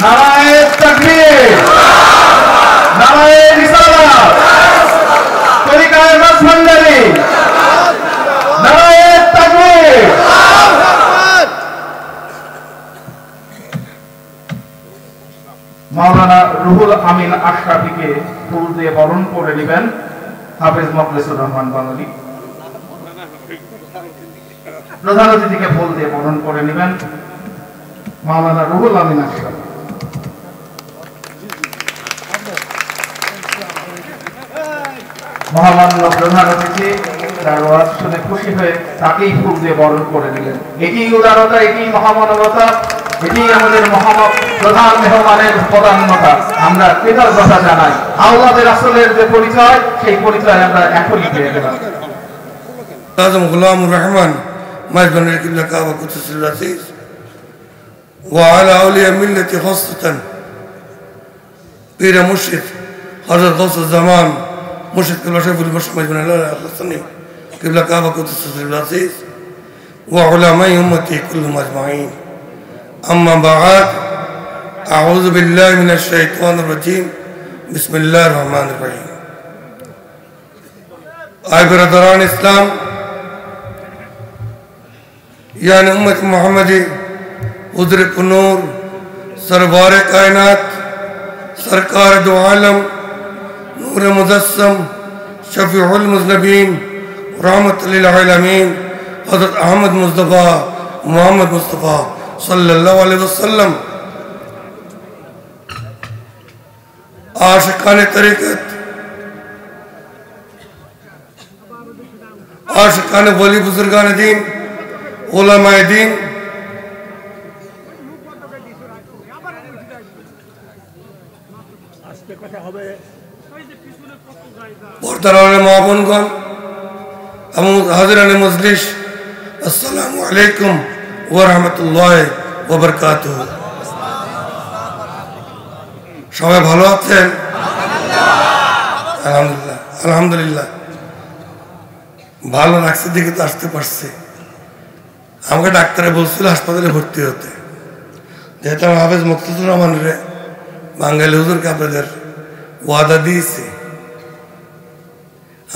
নারায়ে তাকবীর, নারায়ে রিসালাত, তরিকায়ে মাঝভান্ডারী, নারায়ে তাকবীর। মাওলানা রুহুল আমিন আশরাফিকে ফুল দিয়ে বরণ করে নেবেন হাফেজ মুখলেসুর রহমান বাঙালি। প্রধান অতিথিকে ফুল দিয়ে বরণ করে নেবেন মাওলানা রুহুল আমিন আশরাফি। মহামান্য প্রধান অতিথি তার ওয়াজ শুনে খুশি হয়ে তাকেই ফুল দিয়ে বরণ করে নিলেন। এটি উদারতা, এটি মহামানবতা, এটি আমাদের প্রধান মেহমানের প্রধানতা। আমরা কৃতজ্ঞতা জানাই। আওলাদের রাসূলের যে পরিচয়, সেই পরিচয় আমরা এখনই পেয়ে গেলাম। আজম গোলামুর রহমান মাইজবানের কিবলা কাবা কুদসুল আজিজ ওয়া আলা আউলিয়া মিল্লাতি খাসসাতান পীর মুর্শিদ হযরত গাউসুল জামান মুর্শিদ কিবলা শাইখুল বশর মাইজবান আল্লাহ হাসানি কিবলা কাবা কুদসুল আজিজ ওয়া উলামাই উম্মতি কুল্লুহুম আজমাইন। أما بعد أعوذ بالله من الشيطان الرجيم بسم الله الرحمن الرحيم। آئے برادران اسلام، یعنی امت محمدی حضور کنور سربار کائنات سرکار دو عالم نور مجسم شفیع المذنبین رحمت للعالمین حضرت احمد مصطفیٰ محمد مصطفیٰ सल्लल्लाहु अलैहि वसल्लम आशिकाने तरीक़त, आशिकाने वली बुजुर्गान दीन, उलमाए दीन, पर्दावाले माँ बोनगण एवं हाज़िराने मजलिस, अस्सलामु अलैकुम ওয়া রাহমাতুল্লাহি ওয়া বারাকাতুহু। সবাই ভালো আছেন? আলহামদুলিল্লাহ, আলহামদুলিল্লাহ। ভালো লাগছে দেখে তো আসতে পারছি। আমাকে ডাক্তারে বলছিল হাসপাতালে ভর্তি হতে, যেহেতু আমি হাফেজ মুখলেসুর রহমানের বাঙালি হুজুরকে আপনাদের ওয়াদা দিয়েছি।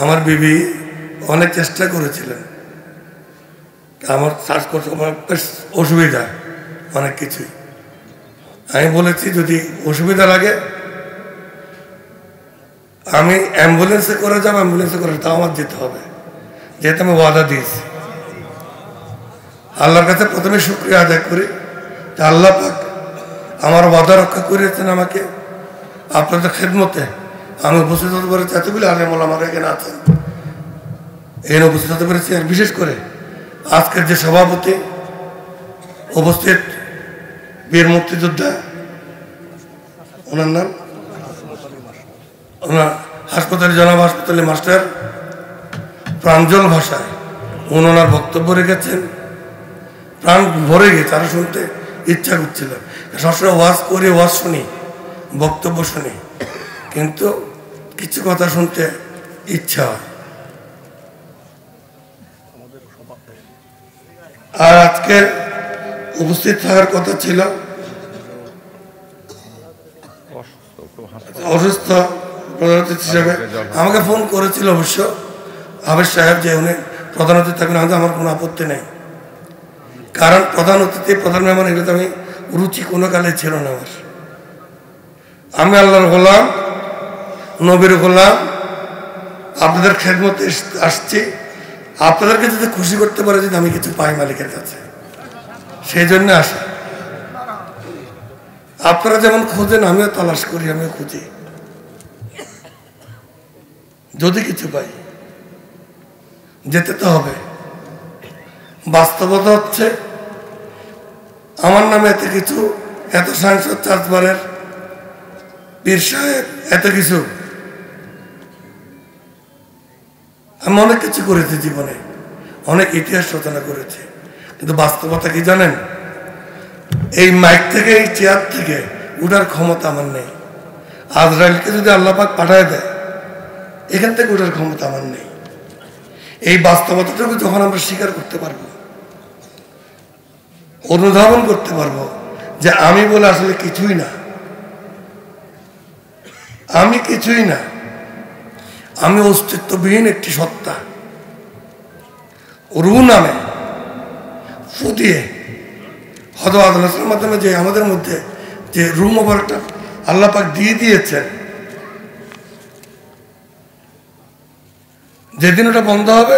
আমার বিবি অনেক চেষ্টা করেছিলেন, আমার শ্বাসকষ্ট বেশ অসুবিধা অনেক কিছুই। আমি বলেছি যদি অসুবিধা লাগে আমি অ্যাম্বুলেন্সে করে যাবো, অ্যাম্বুলেন্সে করে তাও আমার যেতে হবে, যেহেতু আমি ওয়াদা দিয়েছি। আল্লাহর কাছে প্রথমে শুকরিয়া আদায় করি যে আল্লাহ পাক আমার ওয়াদা রক্ষা করেছেন। আমাকে আপনাদের খেদমতে আমি উপস্থিত হতে পেরেছি। এতগুলি আলেম ওলামারা এখানে আছেন, এখানে উপস্থিত হতে পেরেছি। আর বিশেষ করে আজকের যে সভাপতি উপস্থিত বীর মুক্তিযোদ্ধা, ওনার নাম ওনার হাসপাতালে জনাব হাসপাতালে মাস্টার প্রাঞ্জল ভাষায় ওনার বক্তব্য রেখেছেন। প্রাণ ভরে গেছে, আরো শুনতে ইচ্ছা করছিল। সবসময় ওয়াজ করে ওয়াজ শুনি, বক্তব্য শুনি, কিন্তু কিছু কথা শুনতে ইচ্ছা হয়। আর আজকে উপস্থিত থাকার কথা ছিল অসুস্থ প্রধান অতিথি হিসেবে আমাকে ফোন করেছিল অবশ্য হাফেজ সাহেব যে উনি প্রধান অতিথি থাকবেন। আমার কোনো আপত্তি নেই, কারণ প্রধান অতিথি প্রধান মেহমান এগুলো আমি রুচি কোনো কালে ছিল না আমার। আমি আল্লাহর গোলাম, নবীর গোলাম, আপনাদের খেদমতে আসছি। আপনাদেরকে যদি খুশি করতে পারে, যদি আমি কিছু পাই মালিকের কাছে, সেই জন্য আসা। আপনারা যেমন খোঁজেন আমিও তালাশ করি, আমিও খুঁজি। যদি কিছু পাই যেতে তো হবে। বাস্তবতা হচ্ছে আমার নামে এত কিছু, এত সাংসদ, চার্জবারের পীর সাহেব, এত কিছু আমি অনেক কিছু করেছি জীবনে, অনেক ইতিহাস রচনা করেছি, কিন্তু বাস্তবতা কি জানেন? এই মাইক থেকে, এই চেয়ার থেকে উঠার ক্ষমতা আমার নেই। আজরাইলকে যদি আল্লাহ পাক পাঠায় দেয়, এখান থেকে উঠার ক্ষমতা আমার নেই। এই বাস্তবতাটুকু যখন আমরা স্বীকার করতে পারবো, অনুধাবন করতে পারবো যে আমি বলে আসলে কিছুই না, আমি কিছুই না, আমি অস্তিত্ববিহীন একটি সত্তা। রূহ নামে ফুটিয়ে হযরত আদম আলাইহিস সালামের মাধ্যমে যে আমাদের মধ্যে যে রূহ মোবারকটা আল্লাহ পাক দিয়ে দিয়েছেন, যেদিন ওটা বন্ধ হবে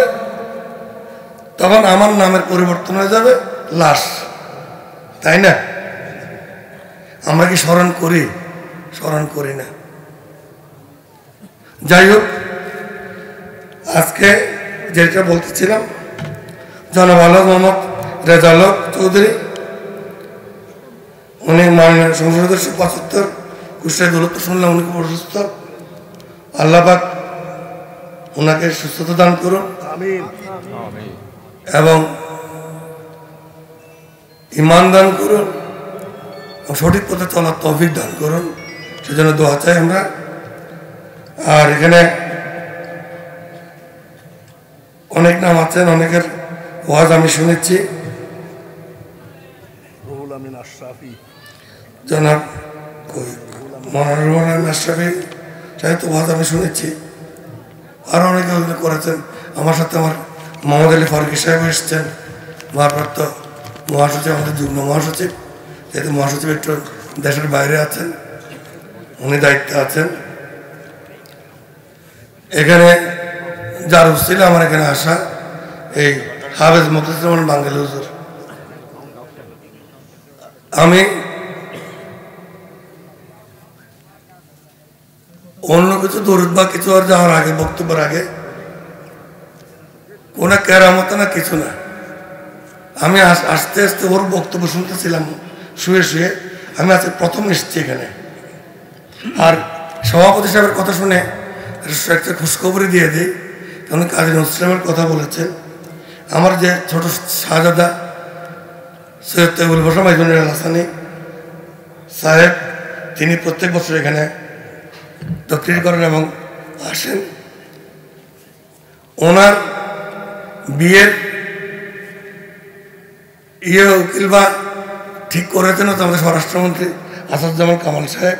তখন আমার নামের পরিবর্তন হয়ে যাবে লাশ, তাই না? আমরা কি স্মরণ করি? স্মরণ করি না। যাই হোক, আজকে যেটা বলতেছিলাম, জনাব আলহাজ মোহাম্মদ রেজাউল হক চৌধুরী, উনি মাননীয় সংসদ সদস্য ৭৫ কুষ্টিয়া দৌলতপুর শুনলাম উনি খুব অসুস্থ। আল্লাহ পাক ওনাকে সুস্থতা দান করুন এবং ঈমান দান করুন, সঠিক পথে চলার তৌফিক দান করুন, সেজন্য দোয়া চাই আমরা। আর এখানে অনেক নাম আছেন, অনেকের ওয়াজ আমি শুনেছি। জনাব মনোরম আশরাফি সাহেব তো ওয়াজ আমি শুনেছি, আরও অনেকে ওগুলো করেছেন। আমার সাথে আমার মোহাম্মদ আলী ফারুকি সাহেব এসছেন, ভারপ্রাপ্ত মহাসচিব, আমাদের যুগ্ম মহাসচিব, যেহেতু মহাসচিব একটু দেশের বাইরে আছেন, উনি দায়িত্বে আছেন। এখানে যার ছিল আমার এখানে আসা এই হাফেজ মুখলিসুর বাঙ্গালী হুজুর। আমি অন্য কিছু দরুদ বা কিছু আর যাওয়ার আগে, বক্তব্যের আগে কোনো কেরামত না, কিছু না, আমি আস্তে আস্তে ওর বক্তব্য শুনতেছিলাম শুয়ে শুয়ে। আমি আজকে প্রথম এসেছি এখানে, আর সভাপতি সাহেবের কথা শুনে একটা খুশখবরি দিয়ে দিই। কারণ কাজী নজরুল ইসলামের কথা বলেছেন, আমার যে ছোট শাহজাদা সৈয়দ তৈবুল হোসেন মাইজুনুল হাসানি সাহেব, তিনি প্রত্যেক বছর এখানে তকরির করেন এবং আসেন। ওনার বিয়ের উকিল বা ঠিক করেছেন তো আমাদের স্বরাষ্ট্রমন্ত্রী আসাদুজ্জামান কামাল সাহেব।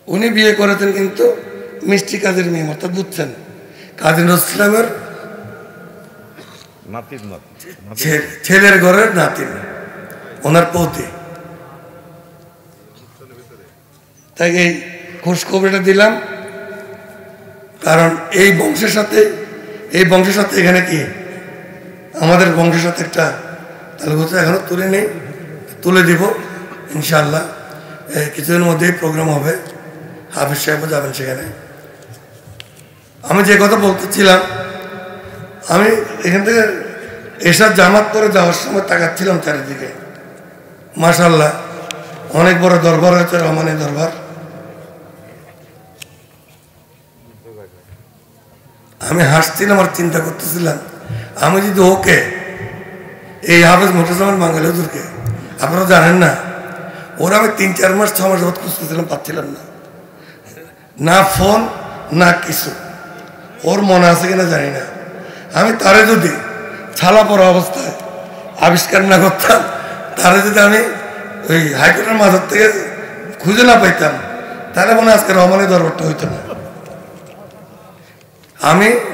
উনি বিয়ে করেছেন কিন্তু মিষ্টি কাজের মেয়ে, অর্থাৎ বুঝছেন কাজী নজরুল ইসলামের ছেলের ঘরের নাতিন, ওনার পৌতি। তাই এই খোঁজখবরটা দিলাম, কারণ এই বংশের সাথে এখানে কি আমাদের বংশের সাথে একটা তালুক এখনো তুলে নেই, তুলে দিব ইনশাআল্লাহ। কিছুদিনের মধ্যেই প্রোগ্রাম হবে, হাফিজ সাহেবও যাবেন সেখানে। আমি যে কথা বলতেছিলাম, আমি এখান থেকে এসব জামাত করে যাওয়ার সময় তাকাচ্ছিলাম চারিদিকে, মাশাআল্লাহ অনেক বড় দরবার হয়েছে, রহমানী দরবার। আমি হাসছিলাম আর চিন্তা করতেছিলাম, আমি যদি ওকে এই হাফেজ মুখলিসুর বাঙ্গালী হুজুরকে, আপনারা জানেন না, ওরা আমি ৩-৪ মাস ৬ মাস যাবত খুঁজতেছিলাম, পাচ্ছিলাম না, না ফোন না কিছু। ওর মনে আছে কিনা জানি না। আমি তারে যদি ছালা পড়া অবস্থায় আবিষ্কার না করতাম, তারে যদি আমি ওই হাইকোর্টের মাঝার থেকে খুঁজে না পাইতাম, তাহলে মনে আজকে রহমানের দরবারটা হইতো না।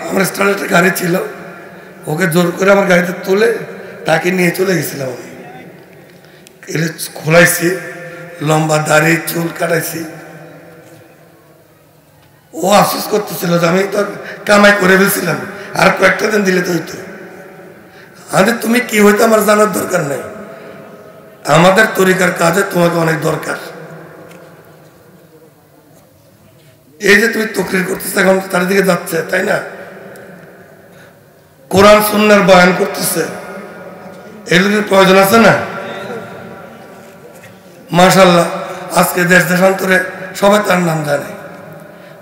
আমার স্টার্ট একটা গাড়ি ছিল, ওকে জোর করে আমার গাড়িতে তুলে তাকে নিয়ে চলে গেছিলাম। আমি এলে খোলাইছি, লম্বা দাড়ি চুল কাটাইছি। ও আফসোস করতেছিল যে আমি তো কামাই করে ফেলছিলাম, আর কয়েকটা দিন দিলে তো হইতো। আমাদের তুমি কি হইতো আমার জানার দরকার নাই, আমাদের তরিকার কাজে তোমাকে অনেক দরকার। এই যে তুমি তকরির করতেছে, এখন তার দিকে যাচ্ছে, তাই না? কোরআন সুন্নাহর বয়ান করতেছে, এগুলোর প্রয়োজন আছে না? মাশাআল্লাহ, আজকে দেশ দেশান্তরে সবাই তার নাম জানে।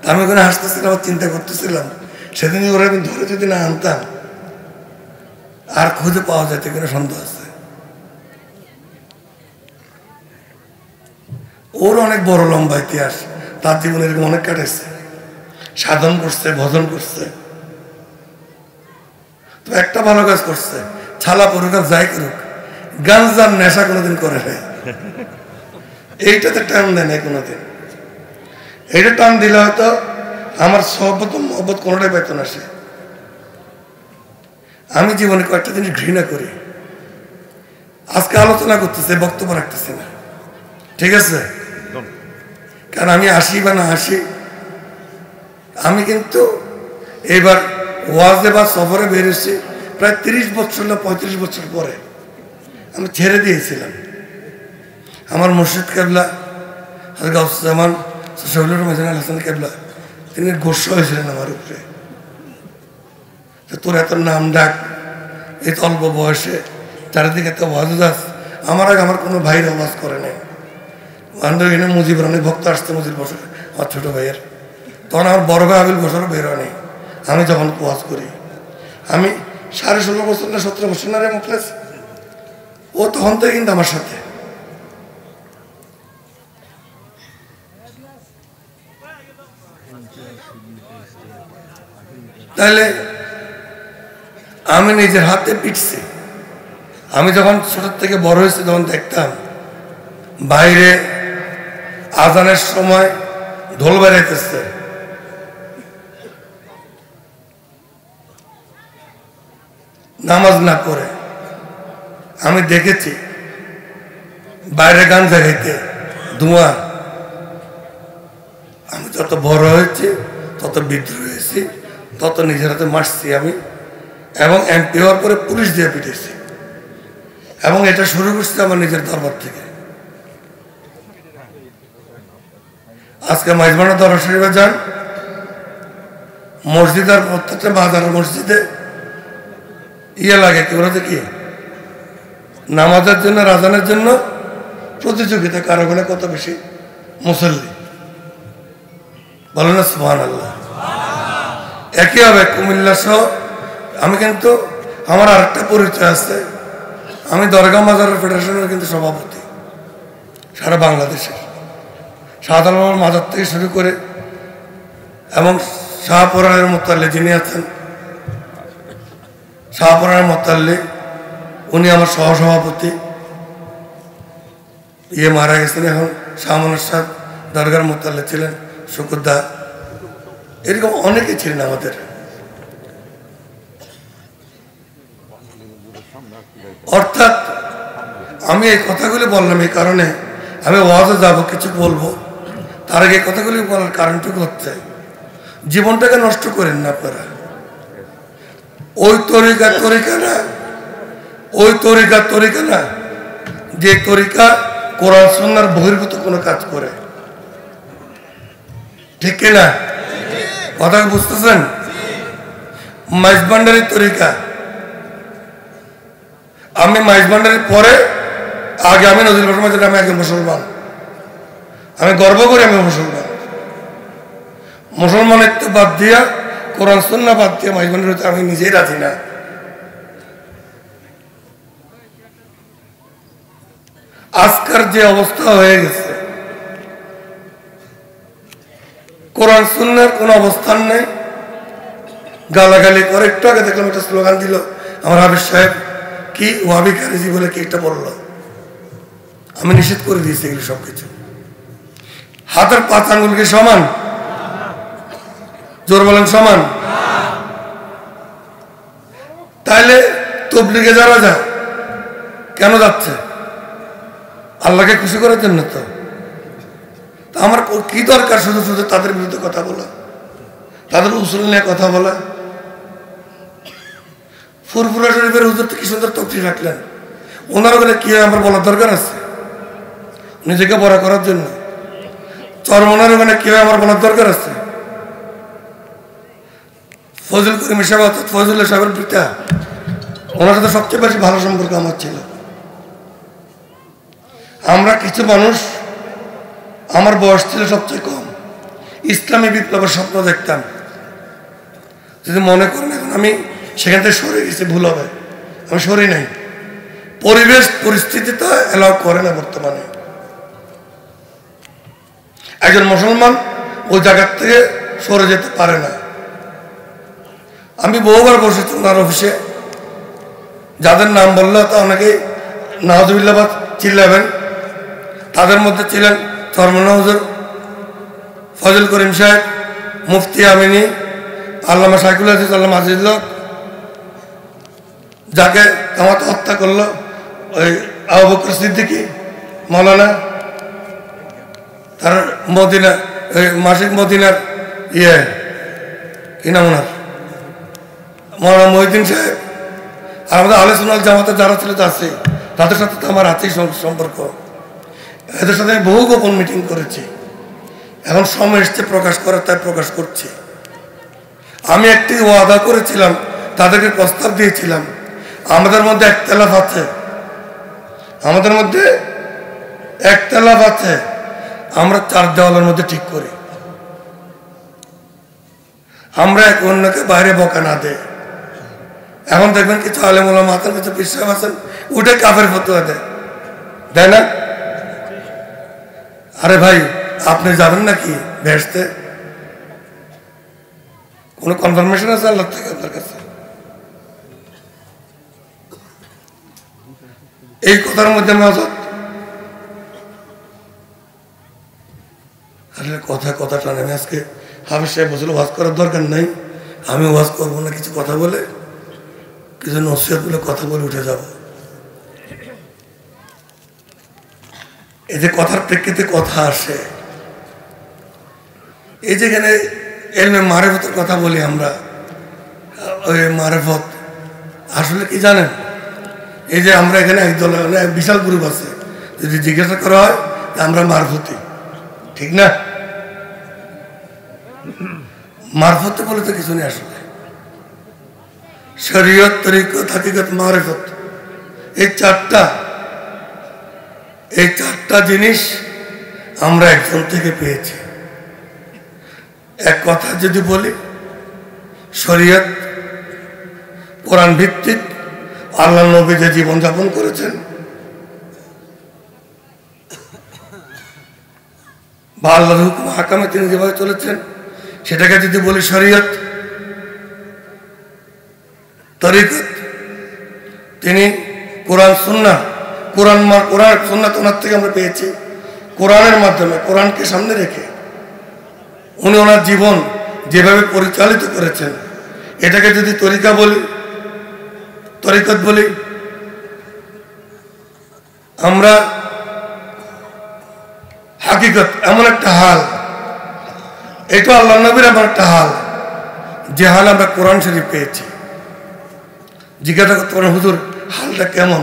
আমি ওখানে হাসতেছিলাম, চিন্তা করতেছিলাম, সেদিন ওরা আমি ধরে যদি না আনতাম, আর খুঁজে পাওয়া যেত কিনা সন্দেহ আছে। ওর অনেক বড় লম্বা ইতিহাস, তার জীবনে এরকম অনেক কাটাইছে, সাধন করছে, ভজন করছে। তো একটা ভালো কাজ করছে, ছালা পরুক আর যাই করুক, গাঞ্জার নেশা কোনোদিন করে নাই, এইটাতে টান দেয় নাই কোনোদিন। এইটা টান দিলে হয়তো আমার সহবত মহব্বত কোনোটাই পেত না সে। আমি জীবনে কয়েকটা জিনিস ঘৃণা করি, আজকে আলোচনা করতেছে, বক্তব্য রাখতেছি না, ঠিক আছে? কারণ আমি আসি বা না আসি, আমি কিন্তু এবার ওয়াজে বা সফরে বেরিয়েছি প্রায় 30 বছর না 35 বছর পরে। আমি ছেড়ে দিয়েছিলাম। আমার মুর্শিদ কেবলা গাউসুজ্জামান শহীদুর রহমান হাসান কেবলা তিনি গোস্বা হয়েছিলেন আমার উপরে, তোর এত নাম ডাক, এই তো অল্প বয়সে চারিদিকে এত ওয়াজ দাস। আমার আগে আমার কোনো ভাইয়ের ওয়াজ করে নাই। আন্দোলনে মুজিবের অনেক ভক্ত আসছে, মুজিব বছর আমার ছোটো ভাইয়ের, তখন আমার বড় ভাই আবিল বছরও বের হয়নি। আমি যখন ওয়াজ করি, আমি 16.5 বছর না 17 বছর না রে মুখলেস, ও তখন থেকে কিন্তু আমার সাথে। তাহলে আমি নিজের হাতে পিটছি। আমি যখন ছোট থেকে বড় হয়েছি তখন দেখতাম বাইরে আজানের সময় ঢোল বেড়াইতেছে, নামাজ না পড়ে। আমি দেখেছি বাইরে গান জাগাইতে ধোঁয়া। আমি যত বড় হয়েছি তত বিদ্রোহ হয়েছি, তত নিজের হাতে মারছি আমি, এবং এমপি হওয়ার পরে পুলিশ দিয়ে পিটেছি। এবং এটা শুরু করছি আমার নিজের দরবার থেকে। আজকে মাইজবানা দরবার শরীফে যান, মসজিদ আর প্রত্যেকটা মাজার মসজিদে ইয়ে লাগে, কি বলতে কি, নামাজের জন্য রাজানের জন্য প্রতিযোগিতা, কারো ঘরে কত বেশি মুসল্লি, বলো না সুবহানাল্লাহ। একই হবে কুমিল্লা সহ। আমি কিন্তু আমার আরেকটা পরিচয় আছে, আমি দরগা মাজার ফেডারেশনের কিন্তু সভাপতি সারা বাংলাদেশের। সাধারণ মাজার থেকে শুরু করে এবং শাহপুরানের মোতাল্লি যিনি আছেন, শাহপুরানের মোতাল্লি উনি আমার সহসভাপতি, মারা গেছেন। এখন শাহমনের সাহ দরগার মোতাল্লি ছিলেন শুকুরদা, এরকম অনেকে ছিলেন আমাদের। অর্থাৎ আমি এই কথাগুলি বললাম এই কারণে, আমি ওয়াজে যাব, কিছু বলবো, তার আগে এই কথাগুলি বলার কারণটুকু হচ্ছে জীবনটাকে নষ্ট করেন না আপনারা। ওই তরিকা না, ওই তরিকা না যে তরিকা কোরআন সুন্নাহর বহির্ভূত কোনো কাজ করে, ঠিক কিনা? কথা বুঝতেছেন? মাইজভান্ডারির তরিকা, আমি মাইজভান্ডারির পরে আগে আমি নজরুল বর্মা, আমি একজন মুসলমান, আমি গর্ব করি আমি মুসলমান। মুসলমানিত্ব বাদ দিয়া, কোরআন সুন্নাহ বাদ দিয়ে মাইজভান্ডারি হতে আমি নিজেই রাজি না। আজকার যে অবস্থা হয়ে গেছে, কোরআন সুন্নাহর কোনো অবস্থান নেই, গালাগালি করে। একটু আগে দেখলাম একটা স্লোগান দিল আমার হাফিজ সাহেব, কি ওয়াহাবি খারিজি বলে কি একটা বললো, আমি নিষেধ করে দিয়েছি এগুলো সবকিছু। হাতের 5 আঙ্গুল কি সমান? জোর বলেন সমান? তাইলে তবলিগে যারা যায় কেন যাচ্ছে? আল্লাহকে খুশি করার জন্য। তো আমার কি দরকার শুধু শুধু তাদের বিরুদ্ধে কথা বলা, তাদের উসুল নিয়ে কথা বলা? ফুরফুরা শরীফের হুজুর কি সুন্দর তফসির রাখলেন, ওনারা বলে কি আমার বলার দরকার আছে নিজেকে বড় করার জন্য? চরমনার ওখানে কি আমার বলার দরকার আছে? ফজল করিম সাহেব অর্থাৎ ফজল সাহেবের পিতা, ওনার সাথে সবচেয়ে বেশি ভালো সম্পর্ক আমার ছিল। আমরা কিছু মানুষ, আমার বয়স ছিল সবচেয়ে কম, ইসলামী বিপ্লবের স্বপ্ন দেখতাম। যদি মনে করেন এখন আমি সেখান থেকে সরে গেছি, ভুল হবে। আমি সরি নাই, পরিবেশ পরিস্থিতি তো অ্যালাউ করে না বর্তমানে। একজন মুসলমান ওই জায়গার থেকে সরে যেতে পারে না। আমি বহুবার বসেছি ওনার অফিসে, যাদের নাম বললে তো অনেকেই নাউজুবিল্লাহ চিল্লাবেন। তাদের মধ্যে ছিলেন চরমনা হুজুর, ফজল করিম সাহেব, মুফতি আমিনী, আল্লামা শাইখুল আজিজ, আল্লামা আজিজুল্লাহ, যাকে কামাতে হত্যা করলো ওই আবু বকর সিদ্দিকী মৌলানা, তার মদিনা ওই মাসিক মদিনার কি নাম ওনার মৌলানা মহিউদ্দিন সাহেব। আর আমাদের আহলে সুন্নাত জামাতে যারা ছিল আছে, তাদের সাথে তো আমার আছেই সম্পর্ক। এদের সাথে আমি বহু গোপন মিটিং করেছি। এখন সময় এসছে প্রকাশ করার, তাই প্রকাশ করছি। আমি একটি ওয়াদা করেছিলাম, তাদেরকে প্রস্তাব দিয়েছিলাম, আমাদের মধ্যে একতলাফ আছে, আমাদের মধ্যে একতলাফ আছে, আমরা 4 দেওয়ালের মধ্যে ঠিক করি, আমরা এক অন্যকে বাইরে বকা না দেয়। এখন দেখবেন কিছু আলেম ওলামা আছেন, কিছু পীর সাহেব আছেন, উঠে কাফের ফতোয়া দেয় না? আরে ভাই, আপনি যাবেন নাকি বেহেশতে? কোনো কনফার্মেশন আছে আল্লাহ থেকে আপনার কাছে? এই কথার মধ্যে আমি অজত আসলে কথা টানে। আমি আজকে হাফিজ সাহেব বলছিল ওয়াজ করার দরকার নাই, আমি ওয়াজ করবো না, কিছু কথা বলে কিছু নসিহত বলে কথা বলে উঠে যাব। এই যে কথার প্রেক্ষিতে কথা আসে, এই যেখানে এলমে মারেফতের কথা বলি আমরা, ওই মারেফত আসলে কি জানেন? এই যে আমরা এখানে একদল বিশাল গ্রুপ আছে, যদি জিজ্ঞাসা করা হয় আমরা মারফতি, ঠিক না? মারফতে বলে তো কিছু নেই আসলে। শরীয়ত, তরিকত, হাকিকত, মারেফত, এই চারটা জিনিস আমরা একজন থেকে পেয়েছি। এক কথা যদি বলি, শরীয়ত কোরআন ভিত্তিক, আল্লাহ নবী যে জীবনযাপন করেছেন বা আল্লাহর হুকুম হাকামে তিনি যেভাবে চলেছেন, সেটাকে যদি বলি শরীয়ত। তরিকত, তিনি কোরআন সুন্নাহ, কোরআন সুন্নাত ওনার থেকে আমরা পেয়েছি। কোরআনের মাধ্যমে, কোরআনকে সামনে রেখে উনি ওনার জীবন যেভাবে পরিচালিত করেছেন, এটাকে যদি তরিকা বলি, তরিকত বলি। আমরা হাকিকত এমন একটা হাল, এটা আল্লাহ নবীর এমন একটা হাল, যে হাল আমরা কোরআন শরীফ পেয়েছি। জিজ্ঞাসা করতে পারেন হুজুর হালটা কেমন?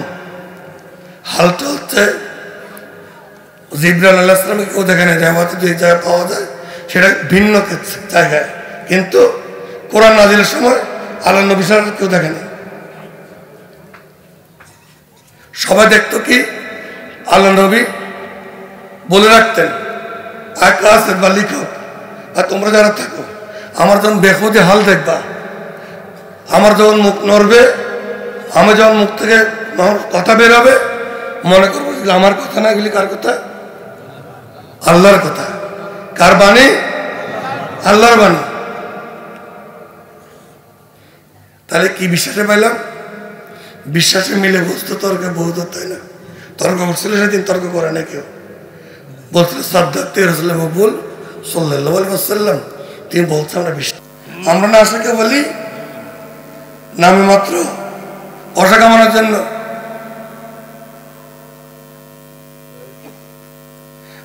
হালটা হচ্ছে জিবরাইল আলাইহিস সালামকে কেউ দেখে না, জামাতে যে জায়গায় পাওয়া যায় সেটা ভিন্ন জায়গায়, কিন্তু কোরআন নাজিলের সময় আল্লাহ নবী সাল্লাল্লাহু আলাইহি ওয়াসাল্লাম কেউ দেখে না। সবাই দেখতো কি আল্লাহ নবী বলে রাখতেন, আকাশ বা লিখক, আর তোমরা যারা থাকো, আমার যখন বেখুদে হাল দেখবা, আমার যখন মুখ নড়বে, আমি যখন মুখ থেকে কথা বেরোবে, মনে করবো আমার কথা না, এগুলি কার কথা? আল্লাহর কথা। কার বাণী? আল্লাহর বাণী। তাহলে কি বিশ্বাসে পাইলাম? বিশ্বাসে মিলে বসতো, তর্কে বহুত, তাই না? তর্ক করছিল সেদিন, তর্ক করে না কেউ, বলছিল সাদ্দাতে রাসূল মকবুল সাল্লাল্লাহু আলাইহি ওয়াসাল্লাম, তিনি বলছে আমরা বিশ্বাস। আমরা না আসাকে বলি নামে মাত্র পয়সা কামানোর জন্য।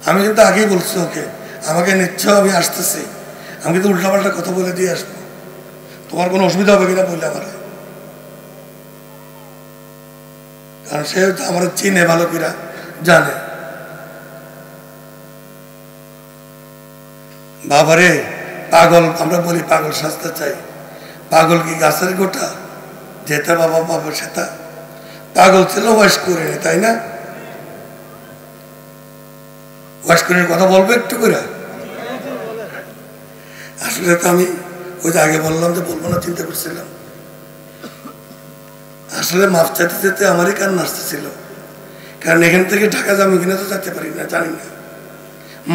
আমি কিন্তু আগেই বলছি ওকে, আমাকে নিচ্ছ, আমি আসতেছি, আমি কিন্তু উল্টাপাল্টা কথা বলে দিয়ে আসবো, তোমার কোনো অসুবিধা হবে কিনা বললে আমার, কারণ সে হয়তো আমার চিনে ভালো করে জানে। বাবারে পাগল, আমরা বলি পাগল সাজতে চাই, পাগল কি গাছের গোটা যেটা বাবা বাবা সেটা? পাগল ছিল ওয়াশ করে, তাই না? ওয়াশ করে কথা বলবো একটু করে। আসলে তো আমি ওই যে আগে বললাম যে বলবো না, চিন্তা করছিলাম। আসলে মাফ চাইতে যেতে আমারই কান্না আসতেছিল, কারণ এখান থেকে ঢাকা যাবো কিনা তো যেতে পারি না, জানি না,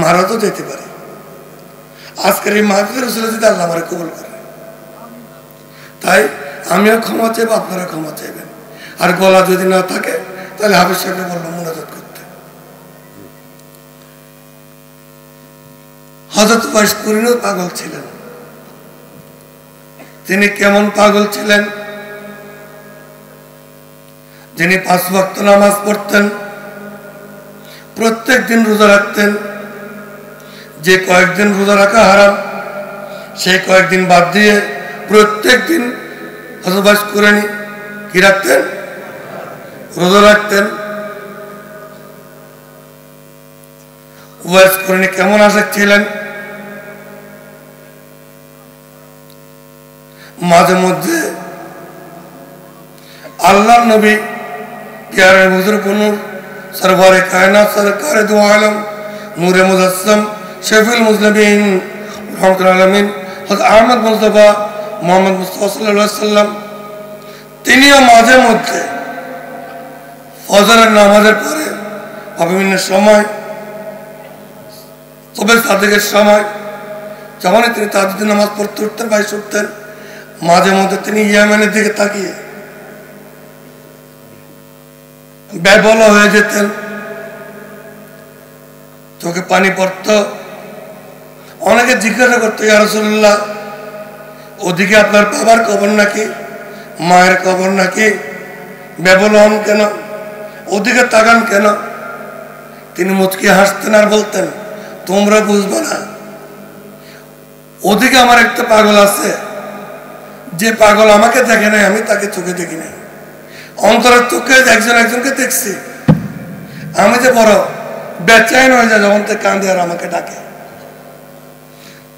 মারা তো যেতে পারি। আজকের এই মাহফিলের রসুল যদি আল্লাহ আমার কবুল করে, তাই আমিও ক্ষমা চাইবো, আপনারা ক্ষমা চাইবেন। আর গলা যদি না থাকে তাহলে হাফিজ সাহেবকে বললো মুনাজাত করতে। হযরত ওয়াইস করিনও পাগল ছিলেন। তিনি কেমন পাগল ছিলেন? যিনি 5 ওয়াক্ত নামাজ পড়তেন, প্রত্যেক দিন রোজা রাখতেন। যে কয়েকদিন রোজা রাখা হারাম, সেই কয়েকদিন বাদ দিয়ে প্রত্যেক দিন হযরত ওয়াইস করিনি কি রাখতেন? রোজা রাখতেন। ওয়াইস করিনি কেমন আশিক ছিলেন? মাঝে মধ্যে আল্লাহর নবী প্যারে বুজুর্গ নূর সরওয়ারে কায়নাত সরকারে দু আলম নূরে মুজাসসাম শফিউল মুজনবিন রহমাতুল আলামিন হযরত আহমদ মুস্তাফা মুহাম্মদ মুস্তাফা সাল্লাল্লাহু আলাইহি সাল্লাম তিনিও মাঝে মধ্যে ফজরের নামাজের পরে বিভিন্ন সময় তবে সাদেকের সময় যখনই তিনি তাহাজ্জুদের নামাজ পড়তে উঠতেন বা উঠতেন, মাঝে মধ্যে তিনি ইয়েমেনের দিকে তাকিয়ে বেবলা হয়ে যেতেন, চোখে পানি পড়ত। অনেকে জিজ্ঞাসা করতো, ইয়া রাসূলুল্লাহ, ওদিকে আপনার বাবার কবর নাকি, মায়ের কবর নাকি, বেবলা হন কেন, ওদিকে তাকান কেন? তিনি মুচকি হাসতেন আর বলতেন, তোমরা বুঝবো না, ওদিকে আমার একটা পাগল আছে, যে পাগল আমাকে দেখে নাই, আমি তাকে চোখে দেখি নাই, অন্তরের চোখে একজন একজনকে দেখছি। আমি যে বড় বেচাইন হয়ে যায় যখন থেকে কান্দে আর আমাকে ডাকে।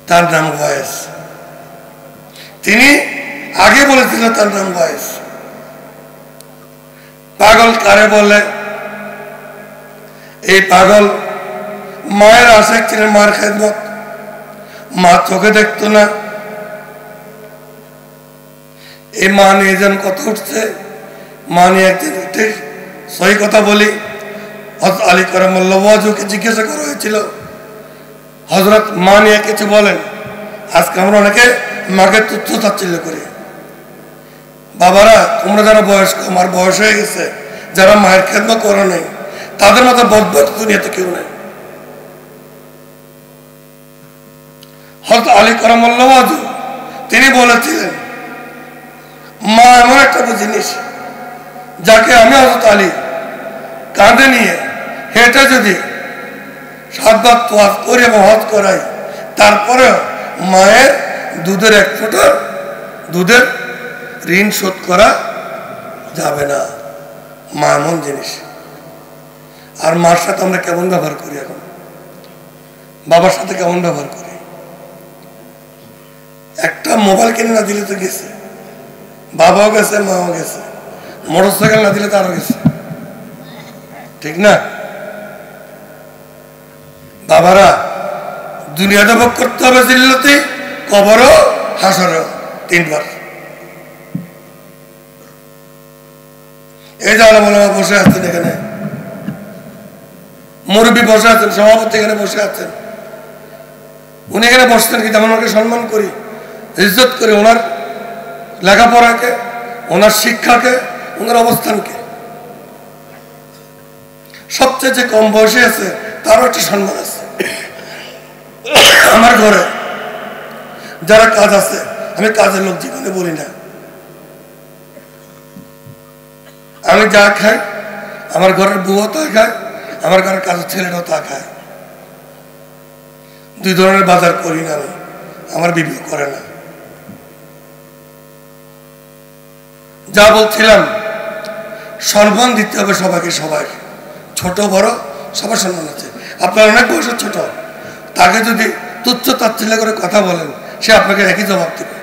তার নাম ওয়াইস। তিনি আগে বলেছিল তার নাম ওয়াইস। পাগল কারে বলে? এই পাগল মায়ের আশিক ছিলেন, মার খেদমত। মা চোখে দেখতো না, এই মা নিয়ে যেন কথা উঠছে। মা নিয়ে একদিন ঠিক সহি কথা বলি, হযরত আলী কারামাল্লাহু ওয়াজহুকে জিজ্ঞাসা করা হয়েছিল, হযরত মা নিয়ে কিছু বলেন। আজকে আমরা অনেকে মাকে তুচ্ছ তাচ্ছিল্য করি। বাবারা, তোমরা যারা বয়স্ক, আমার বয়স হয়ে গেছে, যারা মায়ের খেদমত করে নাই, তাদের মতো বদবক্ত দুনিয়াতে কেউ নেই। হযরত আলী কারামাল্লাহু ওয়াজহু তিনি বলেছিলেন, মা এমন একটা জিনিস, যাকে আমি হযরত আলী কাঁধে নিয়ে হেঁটে যদি 7 বার তোয়াফ করে এবং হজ করাই, তারপরেও মায়ের দুধের 1 ফোঁটা দুধের ঋণ শোধ করা যাবে না। মা এমন জিনিস। আর মার সাথে আমরা কেমন ব্যবহার করি এখন? বাবার সাথে কেমন ব্যবহার করি? একটা মোবাইল কিনে না দিলে তো গেছে, বাবাও গেছে, মাও গেছে। মোটরসাইকেল না দিলে তো আরো গেছে, ঠিক না? বাবারা, দুনিয়াটা ভোগ করতে হবে জিল্লতে, কবরও হাসরও 3 বার। এই যে আলম ওলামা বসে আছেন এখানে, মুরব্বী বসে আছেন, সভাপতি এখানে বসে আছেন। উনি এখানে বসছেন কিন্তু আমরা ওনাকে সম্মান করি, ইজ্জত করি, ওনার লেখাপড়াকে, ওনার শিক্ষাকে, ওনার অবস্থানকে। সবচেয়ে যে কম বয়সে আছে তারও একটা সম্মান আছে। আমার ঘরে যারা কাজ আছে, আমি কাজের লোক জীবনে বলি না। আমি যা খাই, আমার ঘরের বউও তা খায়, আমার ঘরের কাজের ছেলেটাও তা খায়। 2 ধরনের বাজার করি না আমি, আমার বিবেক করে না। যা বলছিলাম, সম্মান দিতে হবে সবাইকে, সবাই, ছোট বড় সবার সম্মান আছে। আপনার অনেক বয়সের ছোট, তাকে যদি তুচ্ছ তাচ্ছিল্য করে কথা বলেন, সে আপনাকে একই জবাব দেবে।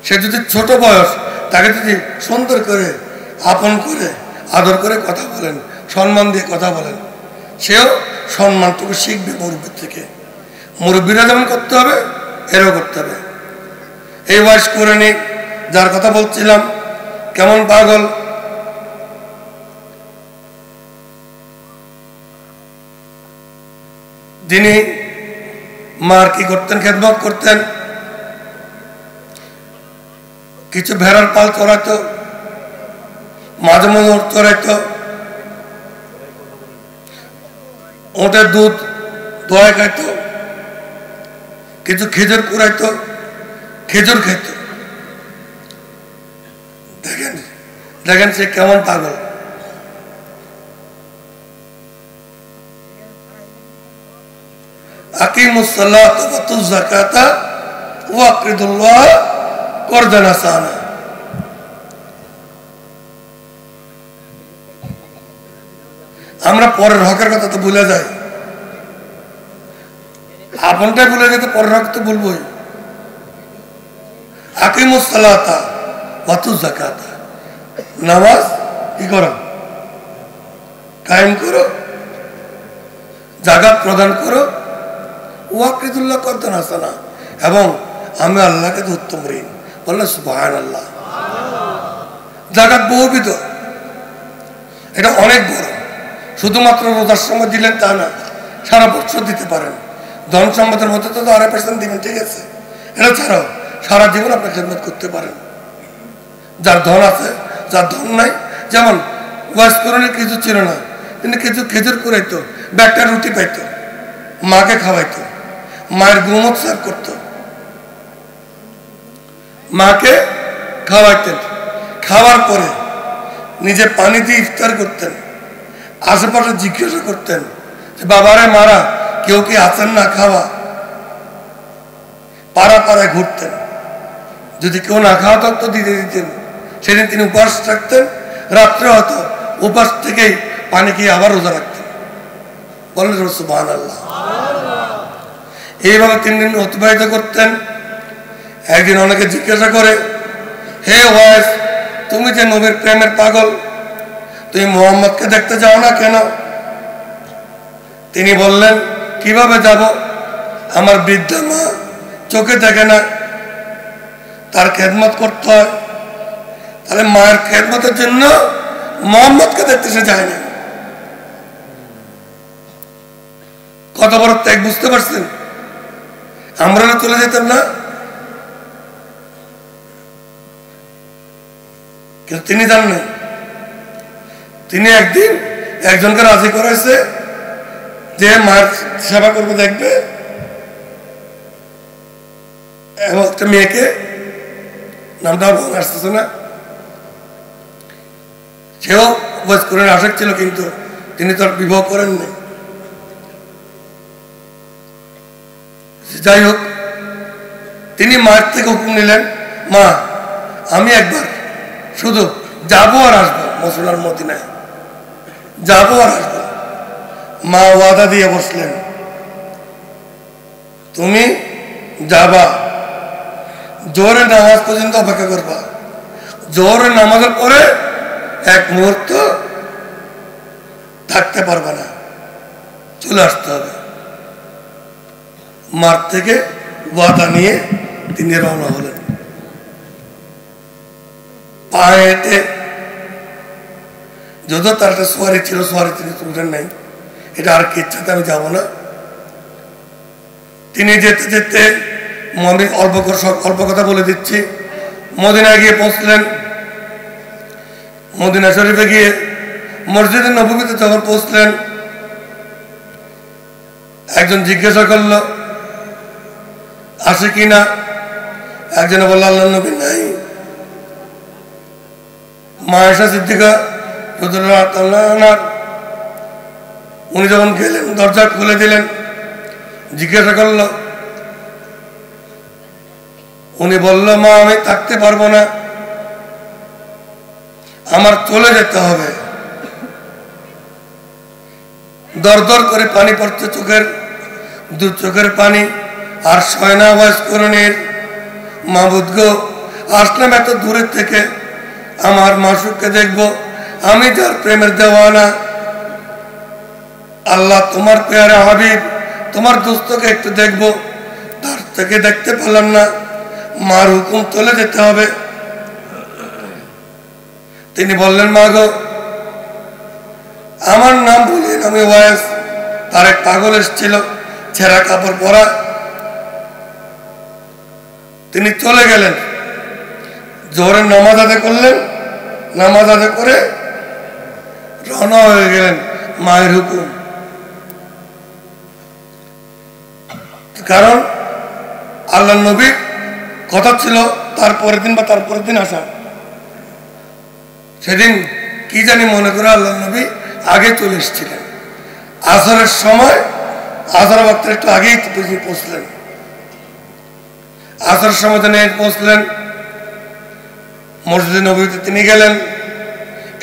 সে যদি ছোট বয়স, তাকে যদি সুন্দর করে, আপন করে, আদর করে কথা বলেন, সম্মান দিয়ে কথা বলেন, সেও সম্মানটুকু শিখবে মুরব্বীর থেকে। মুরব্বীরা যেমন করতে হবে, এরও করতে হবে। এই ওয়াইস করে নি, যার কথা বলছিলাম, কেমন পাগল। যিনি মার কি করতেন? খেদমত করতেন। কিছু ভেড়ার পাল চড়াইতো, মাঝে মাঝে উঠ চড়াইতো, ওটার দুধ দোয়া খাইত, কিছু খেজুর কুড়াইত, খেজুর খাইত। দেখেন দেখেন সে কেমন পাগল। আকিমুস সালাতা ওয়া আতুজ যাকাতা ওয়া আকরিদুল্লাহ করদান হাসানা। আমরা পরের হকের কথা তো ভুলে যাই, আপনটাই ভুলে যেতে পরের হক তো বলবোই। আকিমুস সালাতা ওয়া আতুজ যাকাতা, নামাজ কি করো? কায়েম করো, যাকাত প্রদান করো, ওয়াকরিদুল্লাহ করদান হাসানা, এবং আমি আল্লাহকে তো উত্তম ঋণ। বললেন সুবহানাল্লাহ। যাকাত বহুবিধ, এটা অনেক বড়। শুধুমাত্র রোজার সময় দিলেন তা না, সারা বছর দিতে পারেন। ধন সম্পদের মধ্যে তো 2.5% দিবেন, ঠিক আছে। এটা ছাড়াও সারা জীবন আপনি খেদমত করতে পারেন। যার ধন আছে, যার ধন নাই, যেমন ওয়াজ করণের কিছু ছিল না, তিনি কিছু খেজুর কুড়াইতো, ব্যাগটা রুটি পাইতো, মাকে খাওয়াইতো, মায়ের গুমত সার্ভ করতো, মাকে খাওয়াইতেন। খাওয়ার পরে নিজে পানি দিয়ে ইফতার করতেন। আশেপাশে জিজ্ঞাসা করতেন যে বাবারে মারা কেউ কি আছেন না খাওয়া। পাড়া পাড়ায় ঘুরতেন, যদি কেউ না খাওয়া থাকতো দিতে দিতেন। সেদিন তিনি উপবাস থাকতেন, রাত্রে হয়তো উপবাস থেকেই পানি খেয়ে আবার রোজা রাখতেন। বলেন সুবহানাল্লাহ। এইভাবে 3 দিন অতিবাহিত করতেন। একদিন অনেকে জিজ্ঞাসা করে, হে ওয়াইস, তুমি যে নবীর প্রেমের পাগল, তুমি মুহাম্মদকে দেখতে যাও না কেন? তিনি বললেন, কিভাবে যাব? আমার বৃদ্ধা মা চোখে দেখে না, তার খেদমত করতে হয়। তাহলে মায়ের খেদমতের জন্য মুহাম্মদকে দেখতে সে যায় না। কত বড় ত্যাগ, বুঝতে পারছেন? আমরা চলে যেতাম না, কিন্তু তিনি জানেন। তিনি একদিন একজনকে রাজি করাইছে যে মায়ের সেবা করবে, দেখবে, এবং একটা মেয়েকে, নামটা মনে আসতেছে না, সেও ওয়াজ করেন আশাক ছিল, কিন্তু তিনি তো আর বিবাহ করেন নাই। যাই হোক, তিনি মায়ের থেকে হুকুম নিলেন, মা আমি একবার শুধু যাবো আর আসবো, মসলার মদিনায় যাবো আর আসবো। মা ওয়াদা দিয়ে বসলেন, তুমি যাবা, জোহরের নামাজ পর্যন্ত অপেক্ষা করবা, জোহরের নামাজের পরে 1 মুহূর্ত থাকতে পারবা না, চলে আসতে হবে। মার থেকে ওয়াদা নিয়ে তিনি রওনা হলেন। পায়ে হেঁটে, যদিও তার একটা সোয়ারি ছিল, সোয়ারি তিনি তুলতেন নাই, এটা আর কি ইচ্ছাতে আমি যাব না। তিনি যেতে যেতে, আমি অল্প কথা বলে দিচ্ছি, মদিনায় গিয়ে পৌঁছলেন। মদিনা শরীফে গিয়ে মসজিদে নববীতে যখন পৌঁছলেন, একজন জিজ্ঞাসা করল আসে কিনা। একজনে বলল আল্লাহ নবী নাই। মা আয়েশা সিদ্দিকা উনি যখন গেলেন, দরজা খুলে দিলেন, জিজ্ঞাসা করল, উনি বলল, মা আমি থাকতে পারবো না, আমার চলে যেতে হবে। দর দর করে পানি পড়ছে চোখের, 2 চোখের পানি। আর সয়না ওয়াজ করণের, মাবুদ গো, আসলাম এত দূরের থেকে, আমার মাসুককে দেখবো, আমি যার প্রেমের দেওয়ানা। আল্লাহ তোমার পেয়ারা হাবিব, তোমার দোস্তকে একটু দেখবো, তার থেকে দেখতে পেলাম না, মার হুকুম চলে যেতে হবে। তিনি বললেন, মা গো, আমার নাম বলেন, আমি ওয়াইস। তার এক পাগল এসেছিল, ছেঁড়া কাপড় পরা। তিনি চলে গেলেন, জোহরের নামাজ আদায় করলেন, নামাজ আদায় করে রওনা হয়ে গেলেন মায়ের হুকুম। কারণ আল্লাহ নবী কথা ছিল তার পরের দিন বা তার পরের দিন আসা। সেদিন কি জানি মনে করে আল্লাহ নবী আগে চলে এসেছিলেন। আসরের সময় আসর ওয়াক্তের একটু আগেই পৌঁছলেন। আসরের সময় তিনি পৌঁছলেন, মসজিদে নবীতে তিনি গেলেন।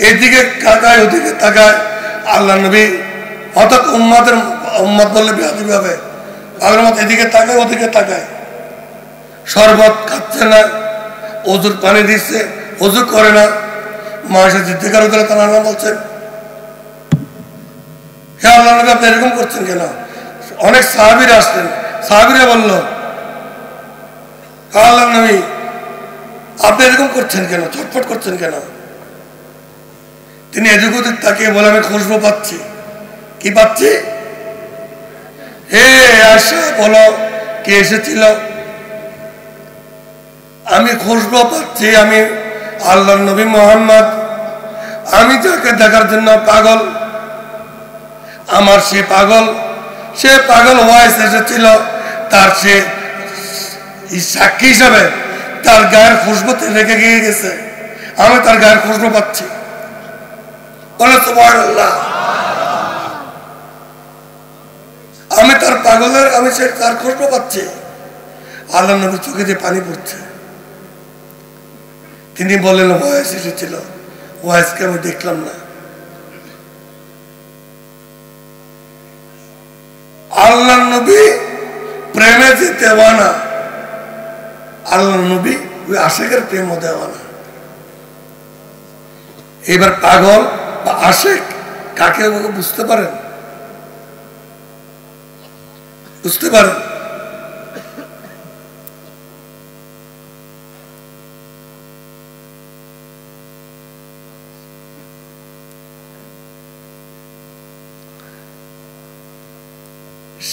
এইদিকে তাকায় ওদিকে তাকায় আল্লাহ নবী, হঠাৎ উম্মত বললে বেয়াদবি হবে, আগের মত এদিকে তাকায় ওদিকে তাকায়। শরবত খাচ্ছে না, ওজুর পানি দিচ্ছে, ওজু করে না। মানুষের জিজ্ঞাসা করে তার নাম বলছেন, হে আল্লাহ নবী আপনি এরকম করছেন কেন? অনেক সাহাবীরা আসলেন, সাহাবীরা বলল, আল্লাহ নবী আপনি এরকম করছেন কেন, ছটফট করছেন কেন? তিনি এদিক ওদিক তাকিয়ে বলে, আমি খুশবু পাচ্ছি। কি পাচ্ছি? হে আয়েশা বলো কে এসেছিল? আমি খুশবু পাচ্ছি, আমি আল্লাহর নবী মুহাম্মদ, আমি যাকে দেখার জন্য পাগল। আমার সে পাগল ওয়াইস এসেছিল, তার সে সাক্ষী হিসাবে তার গায়ের খুশবুতে রেখে গিয়ে গেছে। আমি তার গায়ের খুশবু পাচ্ছি। বলে সুবহানাল্লাহ। আমি তার পাগলের, আমি সে তার খুশবু পাচ্ছি। আল্লাহ নবীর চোখে দিয়ে পানি পড়ছে। তিনি বলেন ওয়াইস এসেছিল, ওয়াইসকে আমি দেখলাম না। আল্লাহ নবী প্রেমে যে দেওয়ানা, আল্লাহ নবী ওই আশেকের প্রেম দেওয়ানা। এবার পাগল বা আশেক কাকে বুঝতে পারেন? বুঝতে পারেন?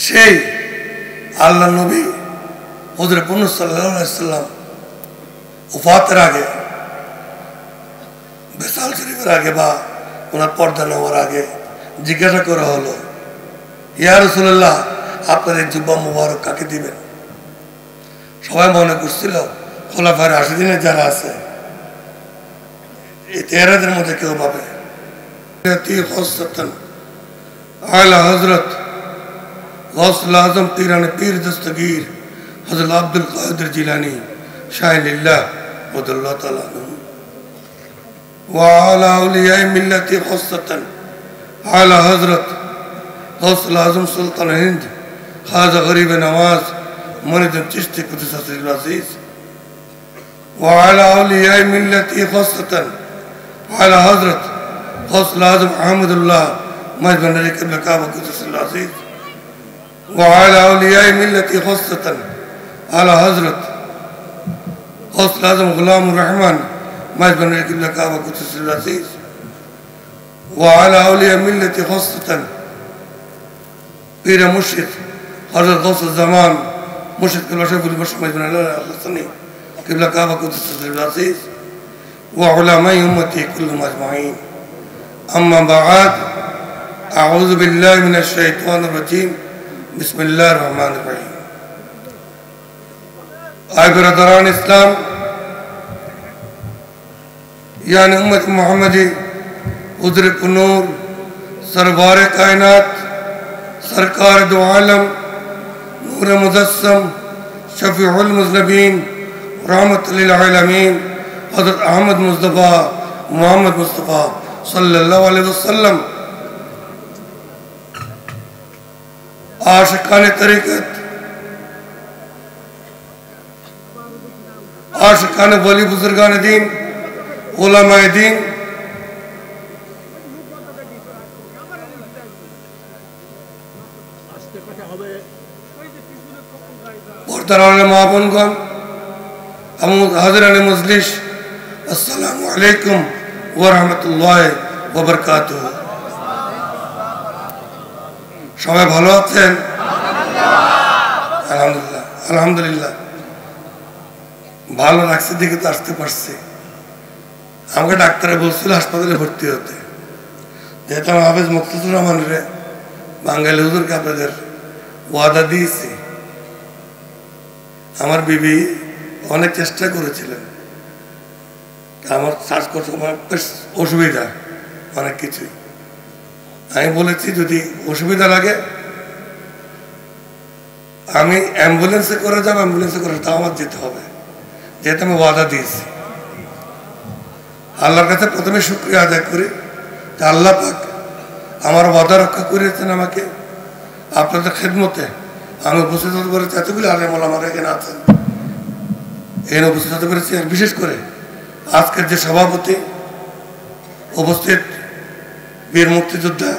সেই আল্লাহ নবী হযরত মুহাম্মদ সাল্লাল্লাহু আলাইহি ওয়াসাল্লাম ওফাতের আগে, বিসাল শরীফের আগে বা ওনার পর্দা নেওয়ার আগে জিজ্ঞাসা করা হলো, ইয়া রাসূলুল্লাহ আপনার এই জুব্বা মুবারক কাকে দিবেন? সবাই মনে করছিল খোলাফায়ে রাশিদিনে যারা আছে এই 13 মধ্যে কেউ পাবে। আলা হযরত গৌসুল আজম পীরানে পীর দস্তগীর হযরত আব্দুল কাদের জিলানী শাইলিল্লাহ রাদিয়াল্লাহু তাআলা আনহু ওয়া আলা আউলিয়ায়ে মিল্লাতি খাসসাতান আলা হযরত গৌসুল আজম সুলতান হিন্দ খাজা গরিব নওয়াজ মুরিদ চিশতি কুদস সির আজিজ ওয়া আলা আউলিয়ায়ে মিল্লাতি খাসসাতান আলা হযরত গৌসুল আজম আহমদুল্লাহ মাজবানী কিবলা কাবা কুদস সির আজিজ وعلى أولياء ملتي خاصة على حضرت غوث الأعظم غلام الرحمن مجبن القبلة كعبة قدس العزيز وعلى أولياء ملتي خاصة بير مرشد حضرت غوث الزمان مرشد قبلة شيخ البشر مجبن الله الحسني قبلة كعبة قدس العزيز وعلماء أمتي كلهم أجمعين. أما بعد، أعوذ بالله من الشيطان الرجيم. بسم الله الرحمن الرحيم. آئے برادران اسلام، یعنی امت محمدی حضور کنور سربار کائنات سرکار دو عالم نور مجسم شفیع المذنبین رحمت للعالمین حضرت احمد مصطفیٰ محمد مصطفیٰ صلی اللہ علیہ وسلم आशिकान तरीक़त, आशिकान वली बुजुर्गान दीन, उलमाए दीन, पर्दारान माबुनगण, हाज़िरान मजलिस, अस्सलामु अलैकुम व रहमतुल्लाहि व बरकातुहू। সবাই ভালো আছেন? আলহামদুলিল্লাহ, আলহামদুলিল্লাহ। ভালো লাগছে দেখে তো আসতে পারছি। আমাকে ডাক্তারে বলছিল হাসপাতালে ভর্তি হতে, যেহেতু আমি হাফেজ মুক্তাসুর রহমান রে বাঙালি হুজুরকে আপনাদের ওয়াদা দিয়েছি আমার বিবি অনেক চেষ্টা করেছিলেন, আমার শ্বাসকষ্ট আমার বেশ অসুবিধা অনেক কিছুই। আমি বলেছি যদি অসুবিধা লাগে আমি অ্যাম্বুলেন্সে করে যাবো, অ্যাম্বুলেন্সে করে তাও আমার যেতে হবে, যেহেতু আমি ওয়াদা দিয়েছি। আল্লাহর কাছে প্রথমে শুকরিয়া আদায় করি যে আল্লাহ পাক আমার ওয়াদা রক্ষা করেছেন, আমাকে আপনাদের খেদমতে আমি উপস্থিত হতে পেরেছি। এতগুলি আলেম ওলামারা এখানে আছেন, এখানে উপস্থিত হতে পেরেছি। আর বিশেষ করে আজকের যে সভাপতি উপস্থিত বীর মুক্তিযোদ্ধা,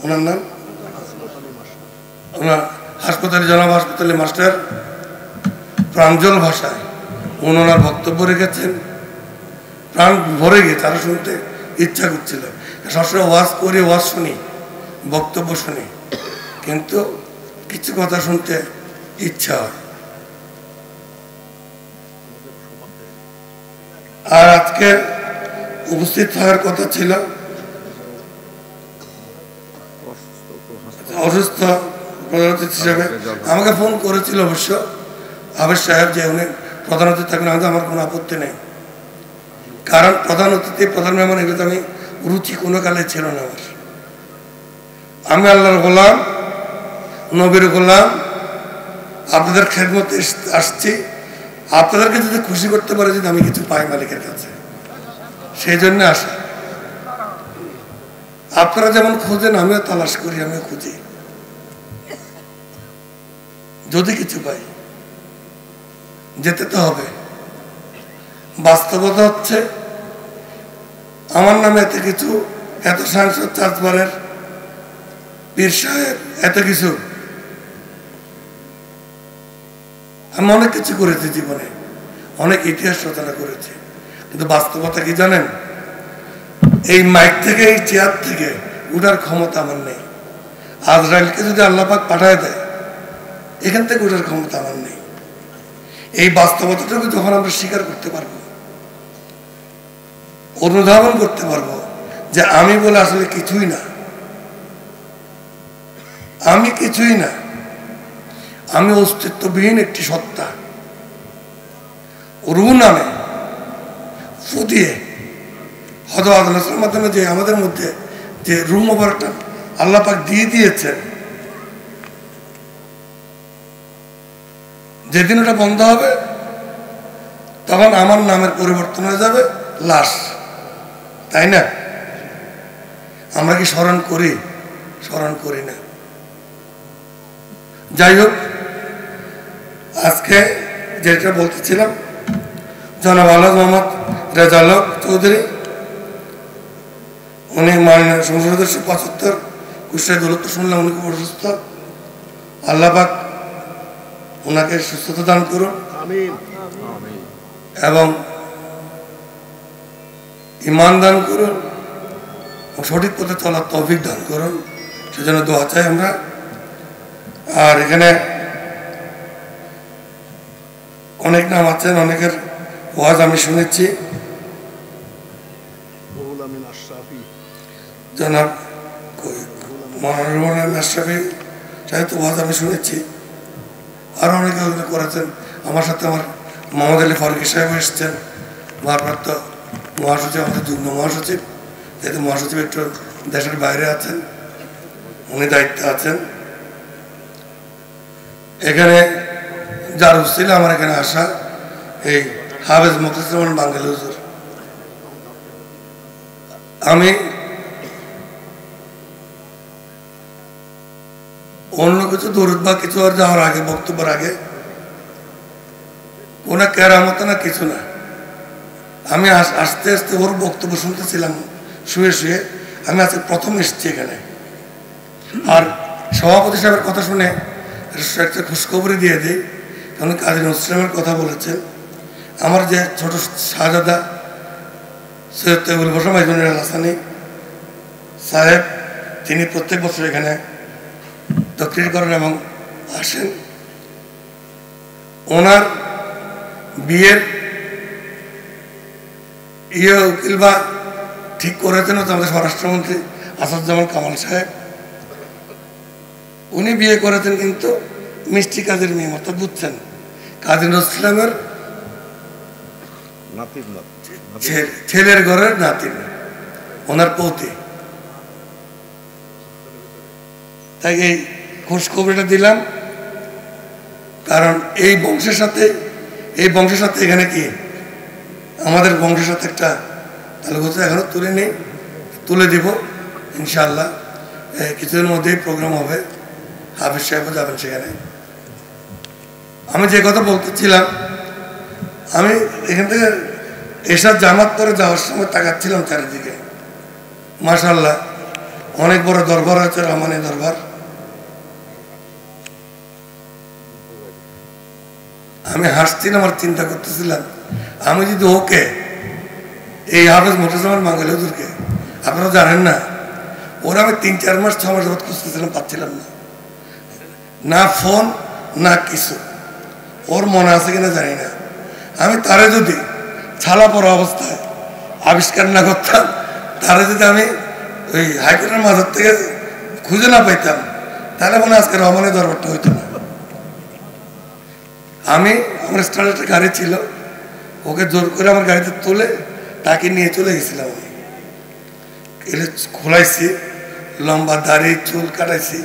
ওনার নাম, ওনার হাসপাতালে জনাব হাসপাতালে মাস্টার প্রাঞ্জল ভাষায় ওনার বক্তব্য রেখেছেন, প্রাণ ভরে গিয়ে তারা শুনতে ইচ্ছা করছিল। সবসময় ওয়াজ করি, ওয়াজ শুনি, বক্তব্য শুনি, কিন্তু কিছু কথা শুনতে ইচ্ছা হয়। আর আজকে উপস্থিত থাকার কথা ছিল অসুস্থ প্রধান অতিথি হিসেবে আমাকে ফোন করেছিল অবশ্য আবেশ সাহেব যে উনি প্রধান অতিথি থাকবেন। আমার কোনো আপত্তি নেই, কারণ প্রধান অতিথি প্রধান মেহমান এগুলো আমি রুচি কোনো কালে ছিল না আমার। আমি আল্লাহর গোলাম, নবীর গোলাম, আপনাদের খেদমতে আসছি। আপনাদেরকে যদি খুশি করতে পারে, যদি আমি কিছু পাই মালিকের কাছে, সেই জন্য আসা। আপনারা যেমন খোঁজেন আমিও তালাশ করি, আমিও খুঁজি, যদি কিছু পাই যেতে তো হবে। বাস্তবতা হচ্ছে আমার নামে এত কিছু, এত সাংসদ, চার্জবারের পীর সাহেব, এত কিছু, আমি অনেক কিছু করেছি জীবনে, অনেক ইতিহাস রচনা করেছি, কিন্তু বাস্তবতা কি জানেন? এই মাইক থেকে, এই চেয়ার থেকে উঠার ক্ষমতা আমার নেই। আজরাইলকে যদি আল্লাহ পাক পাঠায় দেয়, এখান থেকে উঠার ক্ষমতা আমার নেই। এই বাস্তবতাটুকু যখন আমরা স্বীকার করতে পারবো, অনুধাবন করতে পারবো যে আমি বলে আসলে কিছুই না, আমি কিছুই না, আমি অস্তিত্ববিহীন একটি সত্তা, রুহ নামে ফুদিয়ে হযরত আদমের মাধ্যমে যে আমাদের মধ্যে যে রুহ মোবারকটা আল্লাহ পাক দিয়ে দিয়েছেন, যেদিন ওটা বন্ধ হবে তখন আমার নামের পরিবর্তন হয়ে যাবে লাশ, তাই না? আমরা কি স্মরণ করি? স্মরণ করি না। যাই হোক, আজকে যেটা বলতেছিলাম, জনাব আলহাজ মোহাম্মদ রেজাউল চৌধুরী, উনি মাননীয় সংসদ সদস্য ৭৫ কুষ্টিয়া দৌলত, শুনলাম উনি খুব অসুস্থ। আল্লাহ পাক ওনাকে সুস্থতা দান করুন এবং ঈমান দান করুন, সঠিক পথে চলার তৌফিক দান করুন, সেজন্য দোয়া চাই আমরা। আর এখানে অনেক নাম আছেন, অনেকের ওয়াজ আমি শুনেছি। জনাব মনোরম আশরাফি সাহেব ওয়াজ আমি শুনেছি, আরও অনেকে করেছেন। আমার সাথে আমার মোহাম্মদ আলী ফারুকি সাহেব এসছেন, ভারপ্রাপ্ত মহাসচিব, আমাদের যুগ্ম মহাসচিব, যেহেতু মহাসচিব একটু দেশের বাইরে আছেন, উনি দায়িত্বে আছেন। এখানে যার ছিল আমার এখানে আসা এই হাফেজ মুখলিসুর বাঙালি হুজুর। আমি অন্য কিছু দরুদ বা কিছু আর যাওয়ার আগে, বক্তব্যের আগে, কোনো কেরামত না, কিছু না, আমি আস্তে আস্তে ওর বক্তব্য শুনতেছিলাম শুয়ে শুয়ে। আমি আজকে প্রথম এসেছি এখানে, আর সভাপতি সাহেবের কথা শুনে একটা খুশখবরি দিয়ে দিই, কারণ কাজী নজরুল ইসলামের কথা বলেছেন। আমার যে ছোট শাহজাদা সৈয়দ তৈবুল হোসেন মাইজুনুল হাসানি সাহেব, তিনি প্রত্যেক বছর এখানে তকরির করেন এবং আসেন। ওনার বিয়ের উকিল বা ঠিক করেছেন হচ্ছে আমাদের স্বরাষ্ট্রমন্ত্রী আসাদুজ্জামান কামাল সাহেব। উনি বিয়ে করেছেন, কিন্তু মিষ্টি কাজের মেয়ে, অর্থাৎ বুঝছেন কাজী নজরুল ইসলামের ছেলের ঘরের নাতিন, ওনার পৌতি। তাই এই খোঁজ খবরটা দিলাম, কারণ এই বংশের সাথে এখানে কি আমাদের বংশের সাথে একটা তালুক এখনো তুলে নেই, তুলে দিব ইনশাআল্লাহ। কিছুদিনের মধ্যেই প্রোগ্রাম হবে, হাফিজ সাহেবও যাবেন সেখানে। আমি যে কথা বলতেছিলাম, আমি এখান থেকে এসব জামাত করে যাওয়ার সময় তাকাচ্ছিলাম চারিদিকে, মাশাআল্লাহ অনেক বড় দরবার হয়েছে, রহমানি দরবার। আমি হাসছিলাম আর চিন্তা করতেছিলাম, আমি যদি ওকে এই হাফেজ মোটাজামান বাঙালি হুজুরকে, আপনারা জানেন না, ওরা আমি 3-4 মাস 6 মাস যাবত খুঁজতেছিলাম, পাচ্ছিলাম না, না ফোন না কিছু। ওর মনে আছে কিনা জানি না। আমি তারে যদি ছালা পড়া অবস্থায় আবিষ্কার না করতাম, তারে যদি আমি ওই হাইকোর্টের মাঝার থেকে খুঁজে না পাইতাম, তাহলে মনে আজকে রহমানের দরবারটা হইতো না। আমার স্টার্ট একটা গাড়ি ছিল, ওকে জোর করে আমার গাড়িতে তুলে তাকে নিয়ে চলে গেছিলাম। আমি এলে খোলাইছি, লম্বা দাড়ি চুল কাটাইছি।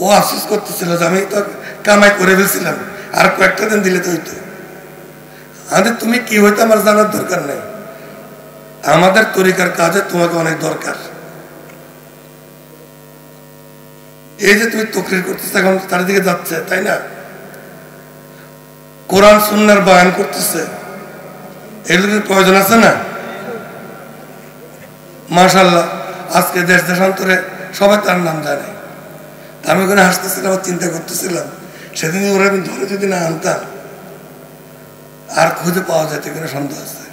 ও আফসোস করতেছিল যে আমি তো কামাই করে ফেলছিলাম, আর কয়েকটা দিন দিলে তো হইতো। আমাদের তুমি কি হইতো আমার জানার দরকার নেই, আমাদের তরিকার কাজে তোমাকে অনেক দরকার। এই যে তুমি তকরির করতেছে, এখন চারিদিকে যাচ্ছে, তাই না? কোরআন সুন্নাহর বয়ান করতেছে, এগুলোর প্রয়োজন আছে না? মাশাআল্লাহ আজকে দেশ দেশান্তরে সবাই তার নাম জানে। আমি ওখানে হাসতেছিলাম, চিন্তা করতেছিলাম, সেদিন ওরা আমি ধরে যদি না আনতাম আর খুঁজে পাওয়া যেত কিনা সন্দেহ আছে।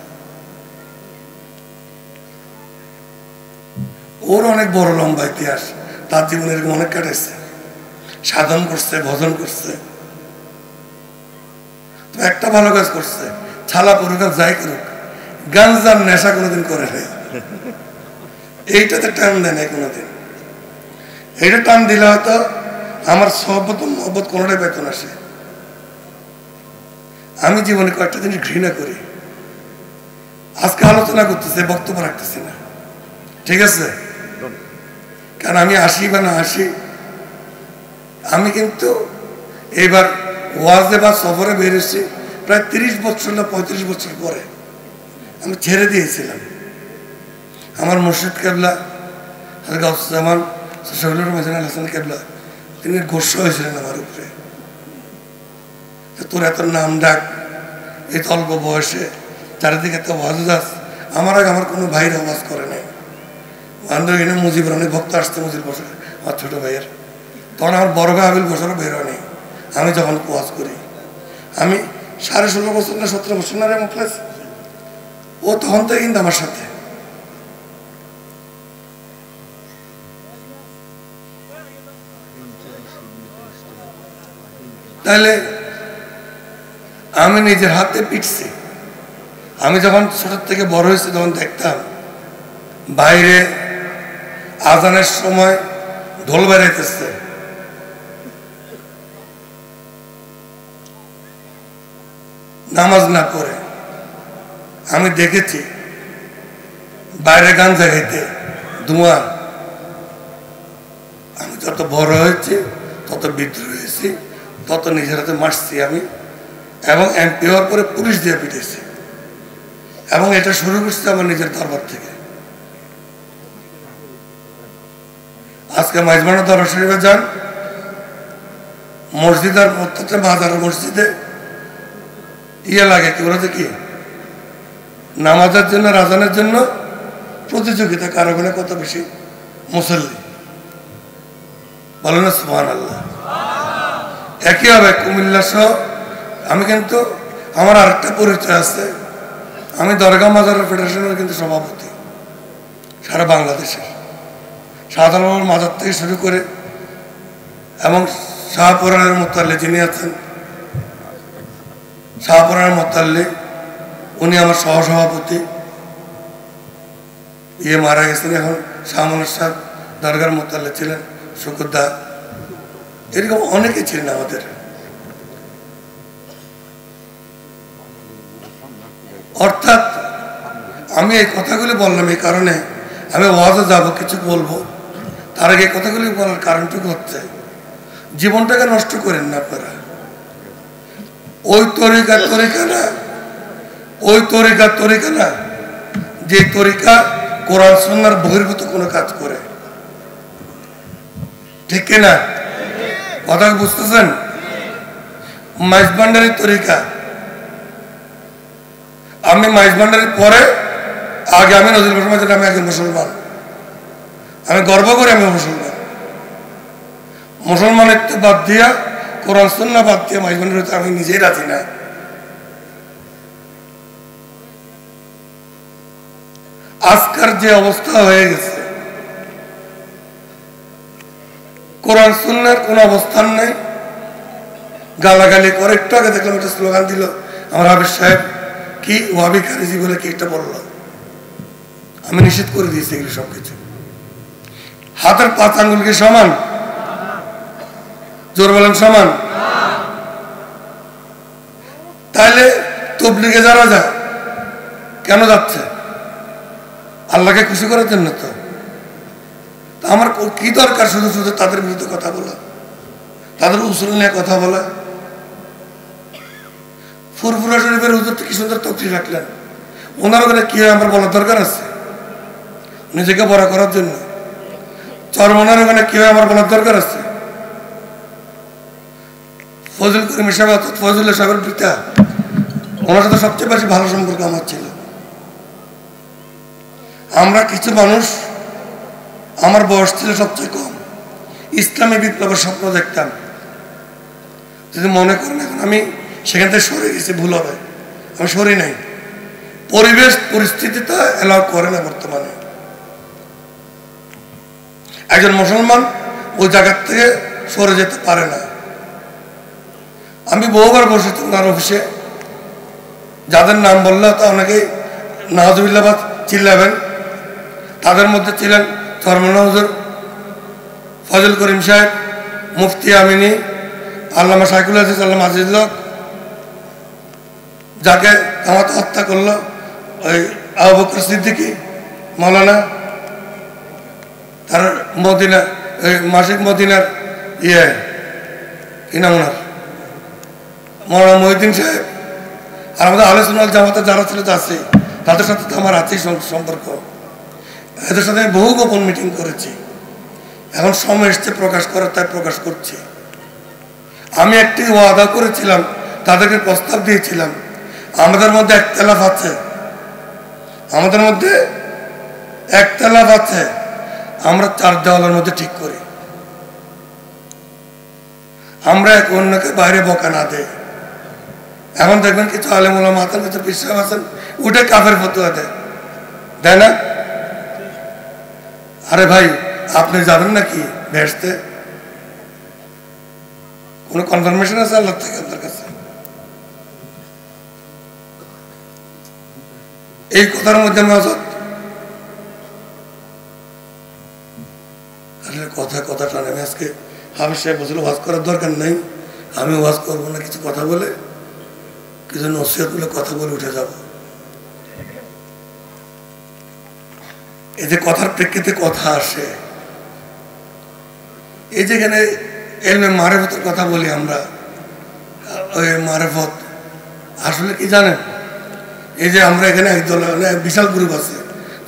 ওর অনেক বড় লম্বা ইতিহাস, তার জীবনে এরকম অনেক কাটাইছে, সাধন করছে, ভজন করছে। তো একটা ভালো কাজ করছে, ছালা পড়ুক আর যাই করুক, গাঞ্জার নেশা কোনোদিন করে নাই। এইটাতে টান দেয় নাই কোনোদিন। এইটা টান দিলে হয়তো আমার সহবত মহব্বত কোনোটাই বেতন আসে। আমি জীবনে কয়েকটা জিনিস ঘৃণা করি, আজকে আলোচনা করতেছে, বক্তব্য রাখতেছি না, ঠিক আছে? কারণ আমি আসি বা না আসি, আমি কিন্তু এবার ওয়াজে বা সফরে বেরিয়েছি প্রায় 30 বছর না 35 বছর পরে। আমি ছেড়ে দিয়েছিলাম। আমার মুর্শিদ কেবলা গাউসুজ্জামান শহীদুর রহমান হাসান কেবলা, তিনি গোস্ব হয়েছিলেন আমার উপরে, তোর এত নাম ডাক, এই তো অল্প বয়সে চারিদিকে এত ওয়াজ যাস। আমার আগে আমার কোনো ভাইরা ওয়াজ করে নাই। বান্ধবীনে মুজিবের অনেক ভক্ত আসছে, মুজিব বসে আমার ছোট ভাইয়ের, তখন আমার বড় ভাই আবিল বছরও বেরো নেই। আমি যখন ওয়াজ করি, আমি 16.5 বছর না 17 বছর না রে মুখলেস, ও তখন থেকে কিন্তু আমার সাথে। তাহলে আমি নিজের হাতে পিটছি। আমি যখন ছোট থেকে বড় হয়েছি, তখন দেখতাম বাইরে আজানের সময় ঢোল বেড়াইতেছে, নামাজ না পড়ে। আমি দেখেছি বাইরে গান জাগাইতে ধোঁয়া। আমি যত বড় হয়েছি, তত বিদ্রোহ হয়েছি, তত নিজের হাতে মারছি আমি, এবং এমপি হওয়ার পরে পুলিশ দিয়ে পিটেছি। এবং এটা শুরু করছে আমার নিজের দরবার থেকে। আজকে মাইজবানা দরবার শরীফে যান, মসজিদ আর প্রত্যেকটা মাজার মসজিদে লাগে কি বলতে কি, নামাজের জন্য, রাজানের জন্য প্রতিযোগিতা, কারো গুলো কত বেশি মুসল্লি, বলো না সুবহানাল্লাহ। একই হবে কুমিল্লা সহ। আমি কিন্তু আমার আরেকটা পরিচয় আছে, আমি দরগা মাজার ফেডারেশনের কিন্তু সভাপতি সারা বাংলাদেশের। সাধারণ মাজার থেকে শুরু করে এবং শাহপুরানের মোতাল্লি যিনি আছেন, শাহপুরানের মোতাল্লি, উনি আমার সহসভাপতি। মারা গেছেন, এখন শাহমুনার সাহেব দরগার মোতাল্লি ছিলেন, শুকুরদা। এরকম অনেকে ছিলেন আমাদের। অর্থাৎ আমি এই কথাগুলি বললাম এই কারণে, আমি ওয়াজে যাব, কিছু বলবো, তার আগে এই কথাগুলি বলার কারণটুকু হচ্ছে জীবনটাকে নষ্ট করেন না আপনারা। ওই তরিকা না যে তরিকা কোরআন সুন্নাহর বহির্ভূত কোনো কাজ করে, ঠিক কিনা? কথা বুঝতেছেন? মাইজভান্ডারির তরিকা, আমি মাইজভান্ডারির পরে আগে আমি নজরুল সমাজের, আমি একজন মুসলমান, আমি গর্ব করি আমি মুসলমানিত্ব বাদ দিয়া কোরআন সুন্নাহ বাদ দিয়ে মাইজভান্ডারি হতে আমি নিজেই রাজি না। আজকার যে অবস্থা হয়ে গেছে, কোরআন সুন্নাহর কোনো অবস্থান নেই, গালাগালি করে। একটু আগে দেখলাম একটা স্লোগান দিল আমার হাফেজ সাহেব, কি ওয়াহাবি খারিজি বলে কি একটা বলল, আমি নিষেধ করে দিয়েছি এগুলো সবকিছু। হাতের 5 আঙ্গুল কি সমান? জোর বলেন সমান? তাহলে তবলিগে যারা যায় কেন যাচ্ছে? আল্লাহকে খুশি করার জন্য। তো আমার কি দরকার শুধু শুধু তাদের বিরুদ্ধে কথা বলা, তাদের উসুল নিয়ে কথা বলা? ফুরফুরা শরীফের হুজুর কি সুন্দর তকরির রাখলেন, ওনার ওখানে কি আমার বলার দরকার আছে নিজেকে বড় করার জন্য? চরমনার ওখানে কি আমার বলার দরকার আছে? ফজল করিম সাহেব, ফজল সাহেবের পিতা, ওনার সাথে সবচেয়ে বেশি ভালো সম্পর্ক আমার ছিল। আমরা কিছু মানুষ, আমার বয়স ছিল সবচেয়ে কম, ইসলামী বিপ্লবের স্বপ্ন দেখতাম। যদি মনে করেন এখন আমি সেখান থেকে সরে গেছি, ভুল হবে, আমি সরি নাই। পরিবেশ পরিস্থিতি তো এলাও করে না বর্তমানে। একজন মুসলমান ওই জায়গার থেকে সরে যেতে পারে না। আমি বহুবার বসেছি ওনার অফিসে, যাদের নাম বললে তা অনেকেই নাজুবিল্লাবাদ চিল্লাবেন। তাদের মধ্যে ছিলেন চরমনা হুজুর, ফজল করিম সাহেব, মুফতি আমিনী, আল্লামা শাইখুল আজিজ, আল্লামা আজিজুল হক, যাকে কামাত হত্যা করলো ওই আবু বকর সিদ্দিকী মৌলানা, তার মদিনা ওই মাসিক মদিনার কি নাম ওনার, মৌলানা মহিউদ্দিন সাহেব। আর আমাদের আহলে সুন্নাত জামাতে যারা ছিল আছে, তাদের সাথে তো আমার আছেই সম্পর্ক। এদের সাথে আমি বহু গোপন মিটিং করেছি। এখন সময় এসছে প্রকাশ করার, তাই প্রকাশ করছি। আমি একটি ওয়াদা করেছিলাম, তাদেরকে প্রস্তাব দিয়েছিলাম, আমাদের মধ্যে একতলাফ আছে, আমরা 4 দেওয়ালের মধ্যে ঠিক করি, আমরা এক অন্যকে বাইরে বকা না দেয়। এখন দেখবেন কিছু আলেম ওলামা আছেন, কিছু পীর সাহেব আছেন, উঠে কাফের ফতোয়া দেয় না? আরে ভাই, আপনি যাবেন নাকি বেহেশতে? কোন কনফার্মেশন আছে আল্লাহ থেকে আপনার কাছে? এই কথার মধ্যে নজর, কথা টানে। আমি আজকে হাফেজ সাহেব বলছিল ওয়াজ করার দরকার নাই, আমি ওয়াজ করবো না, কিছু কথা বলে, কিছু নসিহত বলে কথা বলে উঠে যাব। এই যে কথার প্রেক্ষিতে কথা আসে, এই যেখানে এলমে মারেফতের কথা বলি আমরা, ওই মারেফত আসলে কি জানেন? এই যে আমরা এখানে একদল বিশাল গ্রুপ আছে,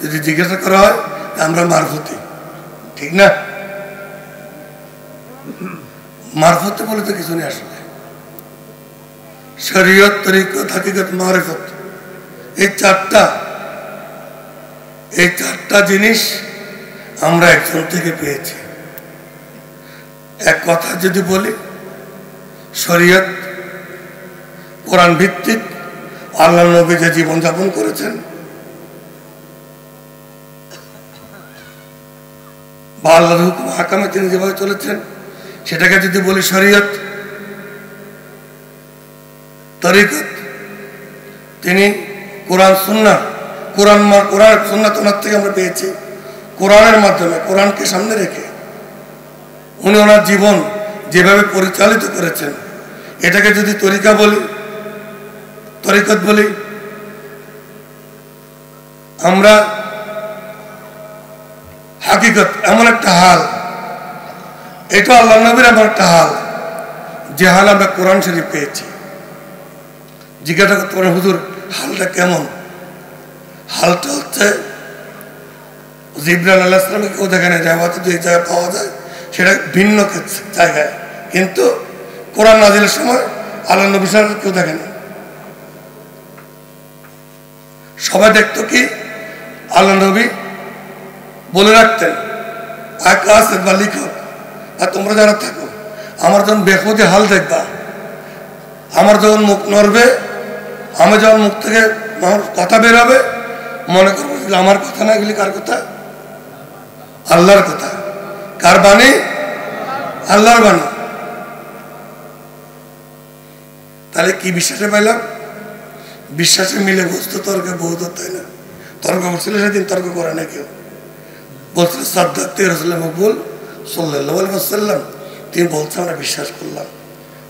যদি জিজ্ঞাসা করা হয় আমরা মারফতি, ঠিক না? মারফতে বলে তো কিছু নেই আসলে। শরীয়ত, তরিকত, হাকিকত, মারিফত, এই চারটা জিনিস আমরা একজন থেকে পেয়েছি। এক কথা যদি বলি, শরীয়ত কোরআন ভিত্তিক, আল্লাহ নবী যে জীবনযাপন করেছেন বা আল্লাহর হুকুম হাকামে তিনি যেভাবে চলেছেন, সেটাকে যদি বলি শরীয়ত। তরিকত, তিনি কোরআন সুন্নাহ, কোরআন সুন্নাহ ওনার থেকে আমরা পেয়েছি। কোরআনের মাধ্যমে, কোরআনকে সামনে রেখে উনি ওনার জীবন যেভাবে পরিচালিত করেছেন, এটাকে যদি তরিকা বলি, তরিকত বলি, আমরা হাকিকত এমন একটা হাল, এটা আল্লাহ নবীর এমন একটা হাল, যে হাল আমরা কোরআন শরীফ পেয়েছি। জিজ্ঞাসা করতে পারেন, হুজুর হালটা কেমন? হালটা হচ্ছে জিবরাইল আলাইহিস সালামকে কেউ দেখে না, জায়গাতে দুই জায়গায় পাওয়া যায়, সেটা ভিন্ন জায়গায়, কিন্তু কোরআন নাজিলের সময় আল্লাহ নবী সাল্লাল্লাহু আলাইহি ওয়াসাল্লাম কেউ দেখে না। সবাই দেখতো কি আল্লাহ নবী বলে রাখতেন, আকাশ বা লিখো, আর তোমরা যারা থাকো, আমার যখন বেখুদে হাল দেখবা, আমার যখন মুখ নড়বে, আমি যখন মুখ থেকে আমার কথা বেরোবে, মনে করবো আমার কথা না, এগুলি কার কথা? আল্লাহর কথা। কার বাণী? আল্লাহর বাণী। তাহলে কি বিশ্বাসে পাইলাম? বিশ্বাসে মিলে বসতো, তর্কে বহুত, তাই না? তর্ক করছিল সেদিন, তর্ক করে না কেউ, বলছিল সাদ্দাতে রাসূল মকবুল সাল্লাল্লাহু আলাইহি ওয়াসাল্লাম, তিনি বলছেন আমরা বিশ্বাস করলাম,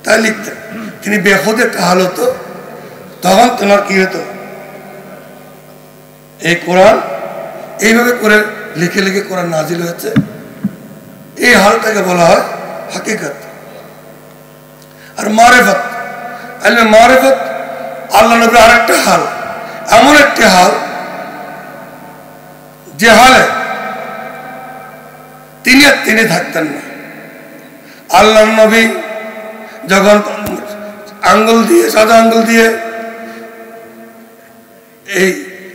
তাই লিখতেন। তিনি বেখুদে একটা হাল হতো, তখন তোমার কি হতো? এই কোরআন এইভাবে করে লিখে লিখে কোরআন নাজিল হয়েছে, এই হালটাকে বলা হয় হাকিকত। আর মারিফত, মারিফত আল্লাহ নবীর আরেকটা হাল, এমন একটি হাল যে হালে তিনি থাকতেন না। আল্লাহ নবী যখন আঙ্গুল দিয়ে, সাদা আঙ্গুল দিয়ে এই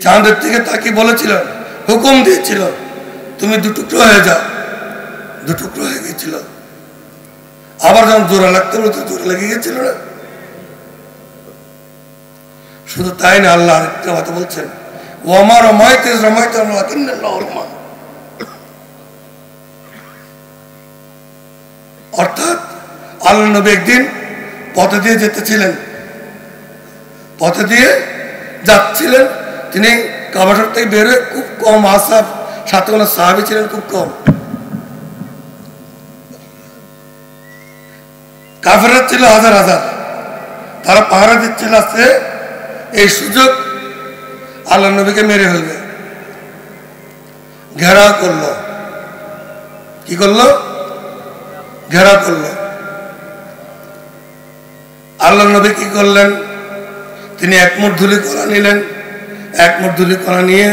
চাঁদের দিকে তাকিয়ে বলেছিল, হুকুম দিয়েছিল, তুমি দুটুকরো হয়ে যাও, দুটুকরো হয়ে গিয়েছিল। আবার যখন জোড়া লাগতে বলতো, জোড়া লেগে গেছিল না। শুধু তাই না, আল্লাহ আরেকটা কথা বলছেন, ও আমার রমাইতে রমাইতে রমা, অর্থাৎ আল্লাহ নবী একদিন পথে দিয়ে যেতেছিলেন, পথে দিয়ে যাচ্ছিলেন, তিনি কাবাঘর থেকে বেরোয় খুব কম আসাব, সাথে কোনো সাহাবী ছিলেন খুব কম, কাফেররা ছিল হাজার হাজার, তারা পাহারা দিচ্ছিল, আসছে এই সুযোগ আল্লাহ নবীকে মেরে ফেলবে। ঘেরাও করলো, কি করলো? ঘেরাও করলো। আল্লাহ নবী কি করলেন? তিনি এক মুঠ ধুলি কলা নিলেন, এক মুঠ ধুলি কলা নিয়ে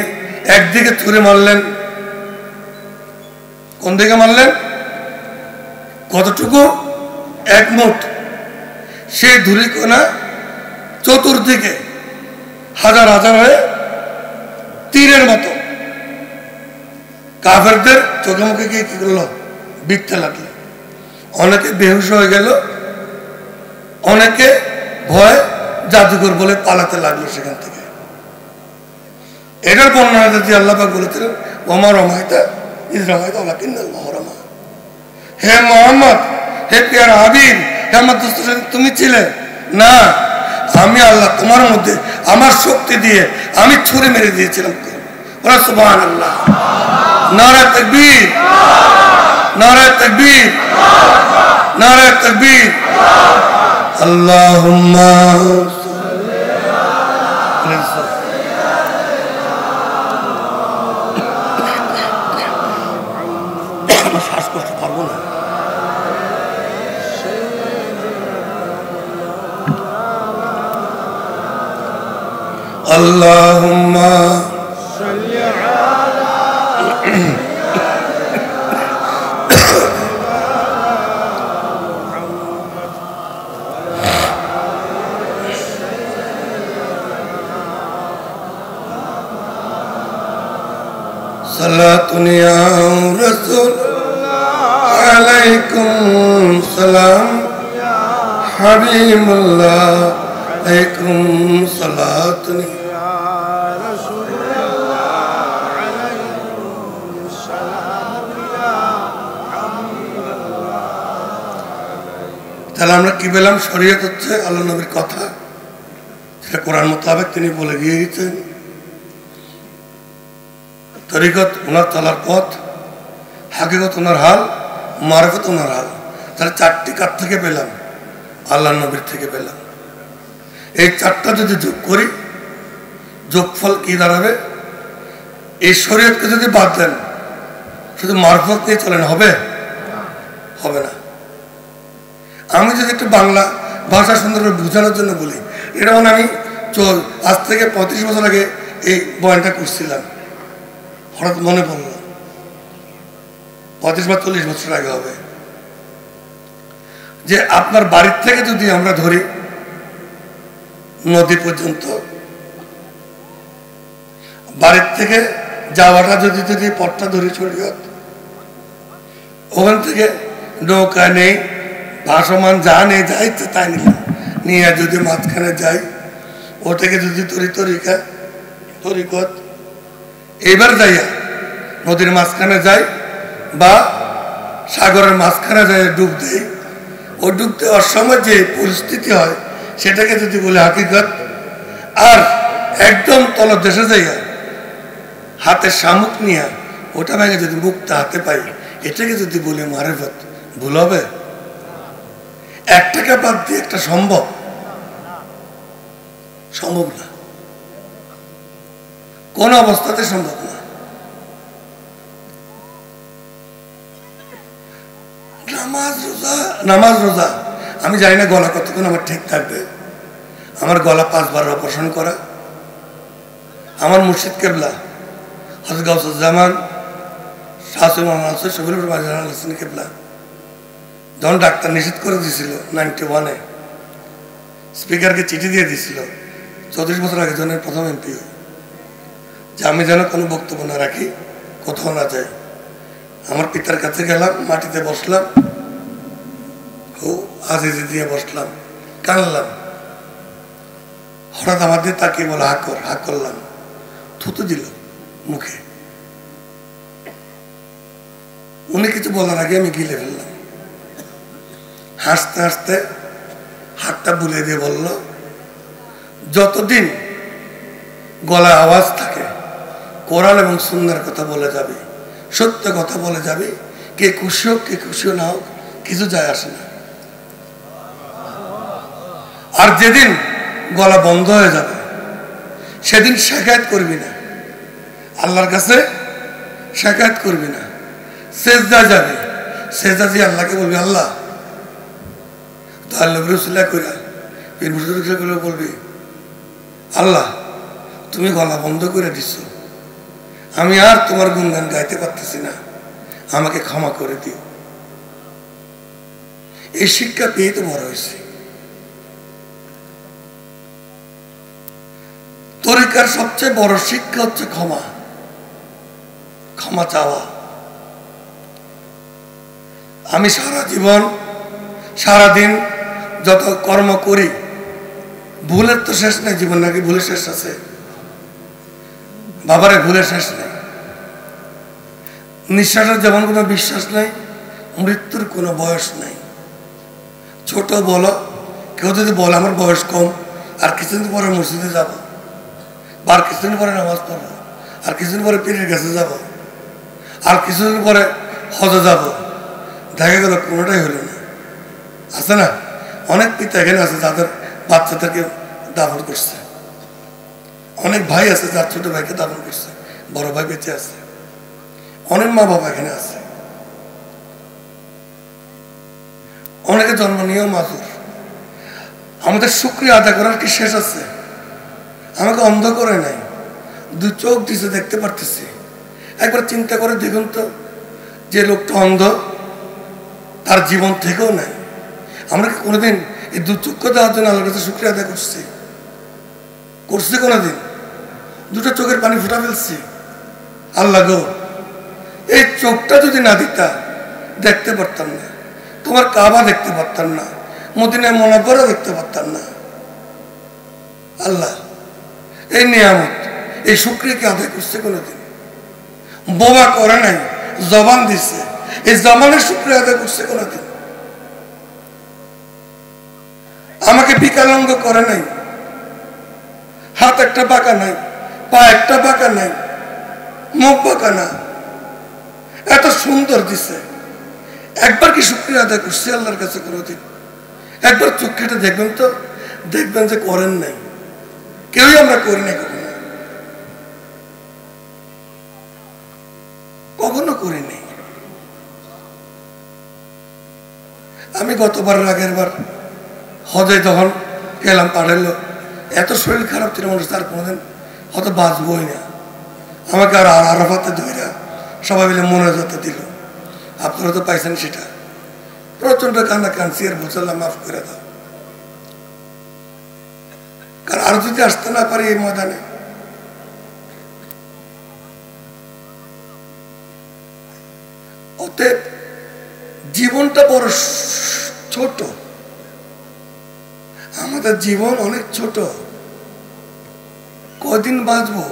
একদিকে ছুঁড়ে মারলেন। কোন দিকে মারলেন? কতটুকু? এক মুঠ। সেই ধুলি কণা চতুর্দিকে হাজার হাজার হয়ে তীরের মতো কাফেরদের চোখে মুখে গিয়ে কি করলো? বিকতে লাগলো। অনেকে বেহুশ হয়ে গেল, অনেকে ভয় জাদুঘর বলে পালাতে লাগলো সেখান থেকে। এটার বর্ণনা দিয়ে আল্লাহ পাক বলেছিলেন, ওমা রমাইতা ইজ রমাইতা ওয়ালাকিন্নাল্লাহ রমা। হে মুহাম্মদ, হে প্রিয় হাবিব, হে আমার দোস্ত, তুমি ছিলে না, আমি আল্লাহ তোমার মধ্যে আমার শক্তি দিয়ে আমি ছুঁড়ে মেরে দিয়েছিলাম। ওরা সুবহানাল্লাহ, নারে তাকবীর, নারে তাকবীর, নারে তাকবীর। আল্লাহুম্মা শ্বাস করতে পারবো না। আল্লাহুম্মা সাল্লি আলা সালাতুন ইয়া রাসূল আলাইকুম সালাম হাবিবুল্লাহ আলাইকুম সালাতুন ইয়া রাসূলুল্লাহ আলাইকুম সালাম ইয়া হাবিবুল্লাহ। তাহলে আমরা কি পেলাম? শরীয়ত হচ্ছে আল্লাহ নবীর কথা, সেটা কোরআন মোতাবেক তিনি বলে গিয়েছেন। তরিকত ওনার চলার পথ, হাকিকত ওনার হাল, মারিফত ওনার হাল। তাহলে 4টি কার থেকে পেলাম? আল্লাহ নবীর থেকে পেলাম। এই 4টা যদি যোগ করি, যোগফল কি দাঁড়াবে? এই শরীয়তকে যদি বাদ দেন, শুধু মারফত নিয়ে চলেন, হবে? হবে না। আমি যদি একটু বাংলা ভাষা সুন্দর করে বোঝানোর জন্য বলি, এটা মানে আমি আজ থেকে 35 বছর আগে এই বয়ানটা করছিলাম, হঠাৎ মনে পড়ল 35 বা 40 বছর আগে হবে, যে আপনার বাড়ির থেকে যদি আমরা ধরি নদী পর্যন্ত, বাড়ির থেকে যাওয়াটা যদি পথটা ধরি শরীয়ত, ওখান থেকে নৌকা নেই, ভাসমান যা নেই, যাই তাই নিয়ে যদি মাঝখানে যাই, ওটাকে যদি তরিকত এইবার যাইয়া নদীর মাঝখানে যাই বা সাগরের মাঝখানে যাই ডুব দেই, ও ডুব দেওয়ার সময় যে পরিস্থিতি হয় সেটাকে যদি বলে হাকিকত, আর একদম তলদেশে যাইয়া হাতে শামুক নিয়ে ওটা ভেঙে যদি মুক্তা হাতে পাই, এটাকে যদি বলি মারেফত, ভুল হবে? একটাকে বাদ দিয়ে একটা সম্ভব? সম্ভব না, কোন অবস্থাতে সম্ভব না। নামাজ রোজা আমি জানি না গলা কতক্ষণ আমার ঠিক থাকবে। আমার গলা 5 বার অপারেশন করা। আমার মুর্শিদ কেবলা হযরত গাউসুজ্জামান কেবলা যখন ডাক্তার নিষেধ করে দিয়েছিল 91-এ, স্পিকারকে চিঠি দিয়ে দিয়েছিল 34 বছর আগে জনের প্রথম এমপি, যে আমি যেন কোনো বক্তব্য না রাখি, কোথাও না যাই। আমার পিতার কাছে গেলাম, মাটিতে বসলাম, আজিজি দিয়ে বসলাম, কানলাম। হঠাৎ আমার দিয়ে তাকিয়ে বলে হাক করলাম, থুতু দিল মুখে। উনি কিছু বলার আগে আমি গিলে ফেললাম। হাসতে হাসতে হাতটা বুলে দিয়ে বলল, যতদিন গলায় আওয়াজ থাকে কোরআন এবং সুন্নাহর কথা বলে যাবে, সত্য কথা বলে যাবে, কে খুশি হোক কে খুশি না হোক কিছু যায় আসে না। আর যেদিন গলা বন্ধ হয়ে যাবে সেদিন শিকায়ত করবি না, আল্লাহর কাছে শিকায়ত করবি না, সেজদা যাবে, সেজদা দিয়ে আল্লাহকে বলবি, আল্লাহ বলবি, আল্লাহ তুমি গলা বন্ধ করে দিচ্ছ, আমি আর তোমার গুণগান গাইতে পারতেছি না, আমাকে ক্ষমা করে দিও। এই শিক্ষা পেয়ে তো বড় হয়েছে। তরিকার সবচেয়ে বড় শিক্ষা হচ্ছে ক্ষমা, ক্ষমা চাওয়া। আমি সারা জীবন সারাদিন যত কর্ম করি, ভুলের তো শেষ নেই। জীবন নাকি ভুলের শেষ আছে? বাবারে ভুলের শেষ নেই। নিঃশ্বাসের যেমন কোনো বিশ্বাস নেই, মৃত্যুর কোনো বয়স নেই। ছোট বলো, কেউ যদি বলে আমার বয়স কম, আর কিছুদিন পরে মসজিদে যাব, আর কিছুদিন পরে নামাজ পড়বো, আর কিছুদিন পরে পীরের কাছে যাব, আর কিছুদিন পরে হজে যাব, দেখা গেল কোনোটাই হলো না। আছে না? অনেক পিতা এখানে আছে যাদের বাচ্চাদেরকে দাফন করছে, অনেক ভাই আছে যার ছোট ভাইকে দাফন করছে, বড় ভাই বেঁচে আছে, অনেক মা বাবা এখানে আছে, অনেকে জন্ম নিয়েও মাসুর। আমাদের শুকরিয়া আদায় করার কি শেষ আছে? আমাকে অন্ধ করে নাই, 2 চোখ দিছে, দেখতে পারতেছি। একবার চিন্তা করে দেখুন তো, যে লোকটা অন্ধ তার জীবন থেকেও নাই, আমরা কি কোনোদিন এই 2 চক্ষু দেওয়ার জন্য আল্লাহর কাছে শুকরিয়া আদায় করছি? কোনোদিন 2টা চোখের পানি ফুটা ফেলছি? আল্লাহ গো, এই চোখটা যদি না দিতা দেখতে পারতাম না, তোমার কাবা দেখতে পারতাম না, মদিনায় মুনাওয়ারা দেখতে পারতাম না। আল্লাহ এই নিয়ামত, এই শুকরিয়াকে আদায় করছে কোনোদিন? বোবা করে নাই, জবান দিচ্ছে, এই জবানের শুকরিয়া আদায় করছে কোনোদিন? আমাকে বিকলাঙ্গ করে নাই, হাত একটা বাঁকা নাই, পা একটা বাঁকা নাই, মুখ বাঁকা না, এত সুন্দর দিছে, একবার কি শুকরিয়া আদায় করছি আল্লাহর কাছে কোনোদিন? একবার চোখ কেটে দেখবেন তো, দেখবেন যে করেন নাই। কেউই আমরা করি নাই, কখনো করি নাই। আমি গতবার আগের বার হজে যখন গেলাম, পাঠাইলো, এত শরীর খারাপ ছিল মানুষ, তার কোনোদিন হয়তো বাঁচবই না। আমাকে আর আরাফাতে ধইরা সবাই মিলে মোনাজাত দিল। আপনারা তো পাইছেন সেটা। প্রচন্ড কান্না কাঁদছি আর বলছিলাম মাফ করে দাও। কারণ আর যদি আসতে না পারি এই ময়দানে, অতএব জীবনটা বড় ছোট, আমাদের জীবন অনেক ছোট। কদিন বাঁচবো?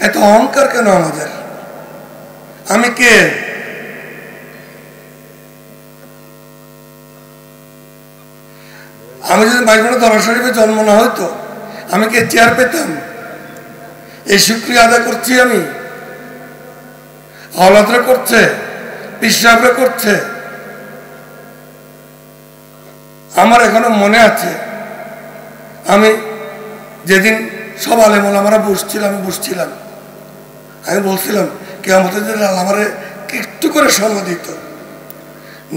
এত অহংকার কেন আমাদের? আমি কে? আমি যদি বাইবেল দরবার শরীফে জন্ম না হইতো, আমি কে চেয়ার পেতাম? এই শুকরিয়া আদায় করছি আমি, আওলাদরা করছে, পিসাবরা করছে। আমার এখনো মনে আছে, আমি যেদিন সব আলেম ওলামারা বসছিলাম, আমি বলছিলাম কিয়ামতের দিন আল্লাহ আমারে একটু করে সময় দিত,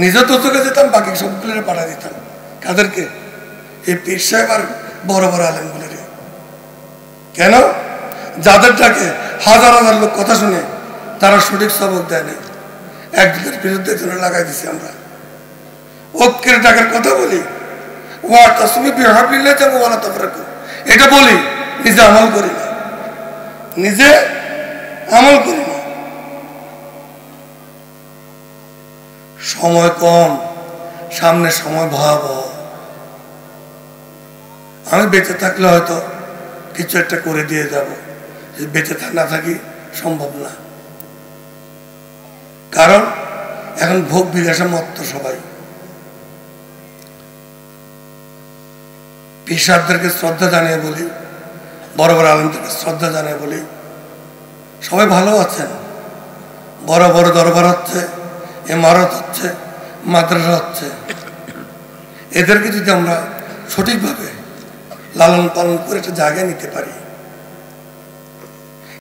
নিজে তোকে যেতাম, বাকি সবগুলো পাঠা দিতাম। কাদেরকে? এই পীর সাহেব আর বড় বড় আলেমগুলোরে। কেন? যাদের ডাকে হাজার হাজার লোক কথা শুনে, তারা সঠিক সবক দেয় না, একজনের বিরুদ্ধে একজনের লাগাই দিছি। আমরা ঐক্যের ডাকের কথা বলি, এটা বলি, নিজে আমল করি না, সময় কম, সামনে সময় ভয়াবহ। আমি বেঁচে থাকলে হয়তো কিছু একটা করে দিয়ে যাব, বেঁচে না থাকি সম্ভব না। কারণ এখন ভোগ বিলাসে মত্ত সবাই। পিসাবদেরকে শ্রদ্ধা জানিয়ে বলি, বড় বড় আলেমদেরকে শ্রদ্ধা জানিয়ে বলি, সবাই ভালো আছেন। বড় বড় দরবার হচ্ছে, ইমারত হচ্ছে, মাদ্রাসা হচ্ছে। এদেরকে যদি আমরা সঠিকভাবে লালন পালন করে একটা জায়গায় নিতে পারি,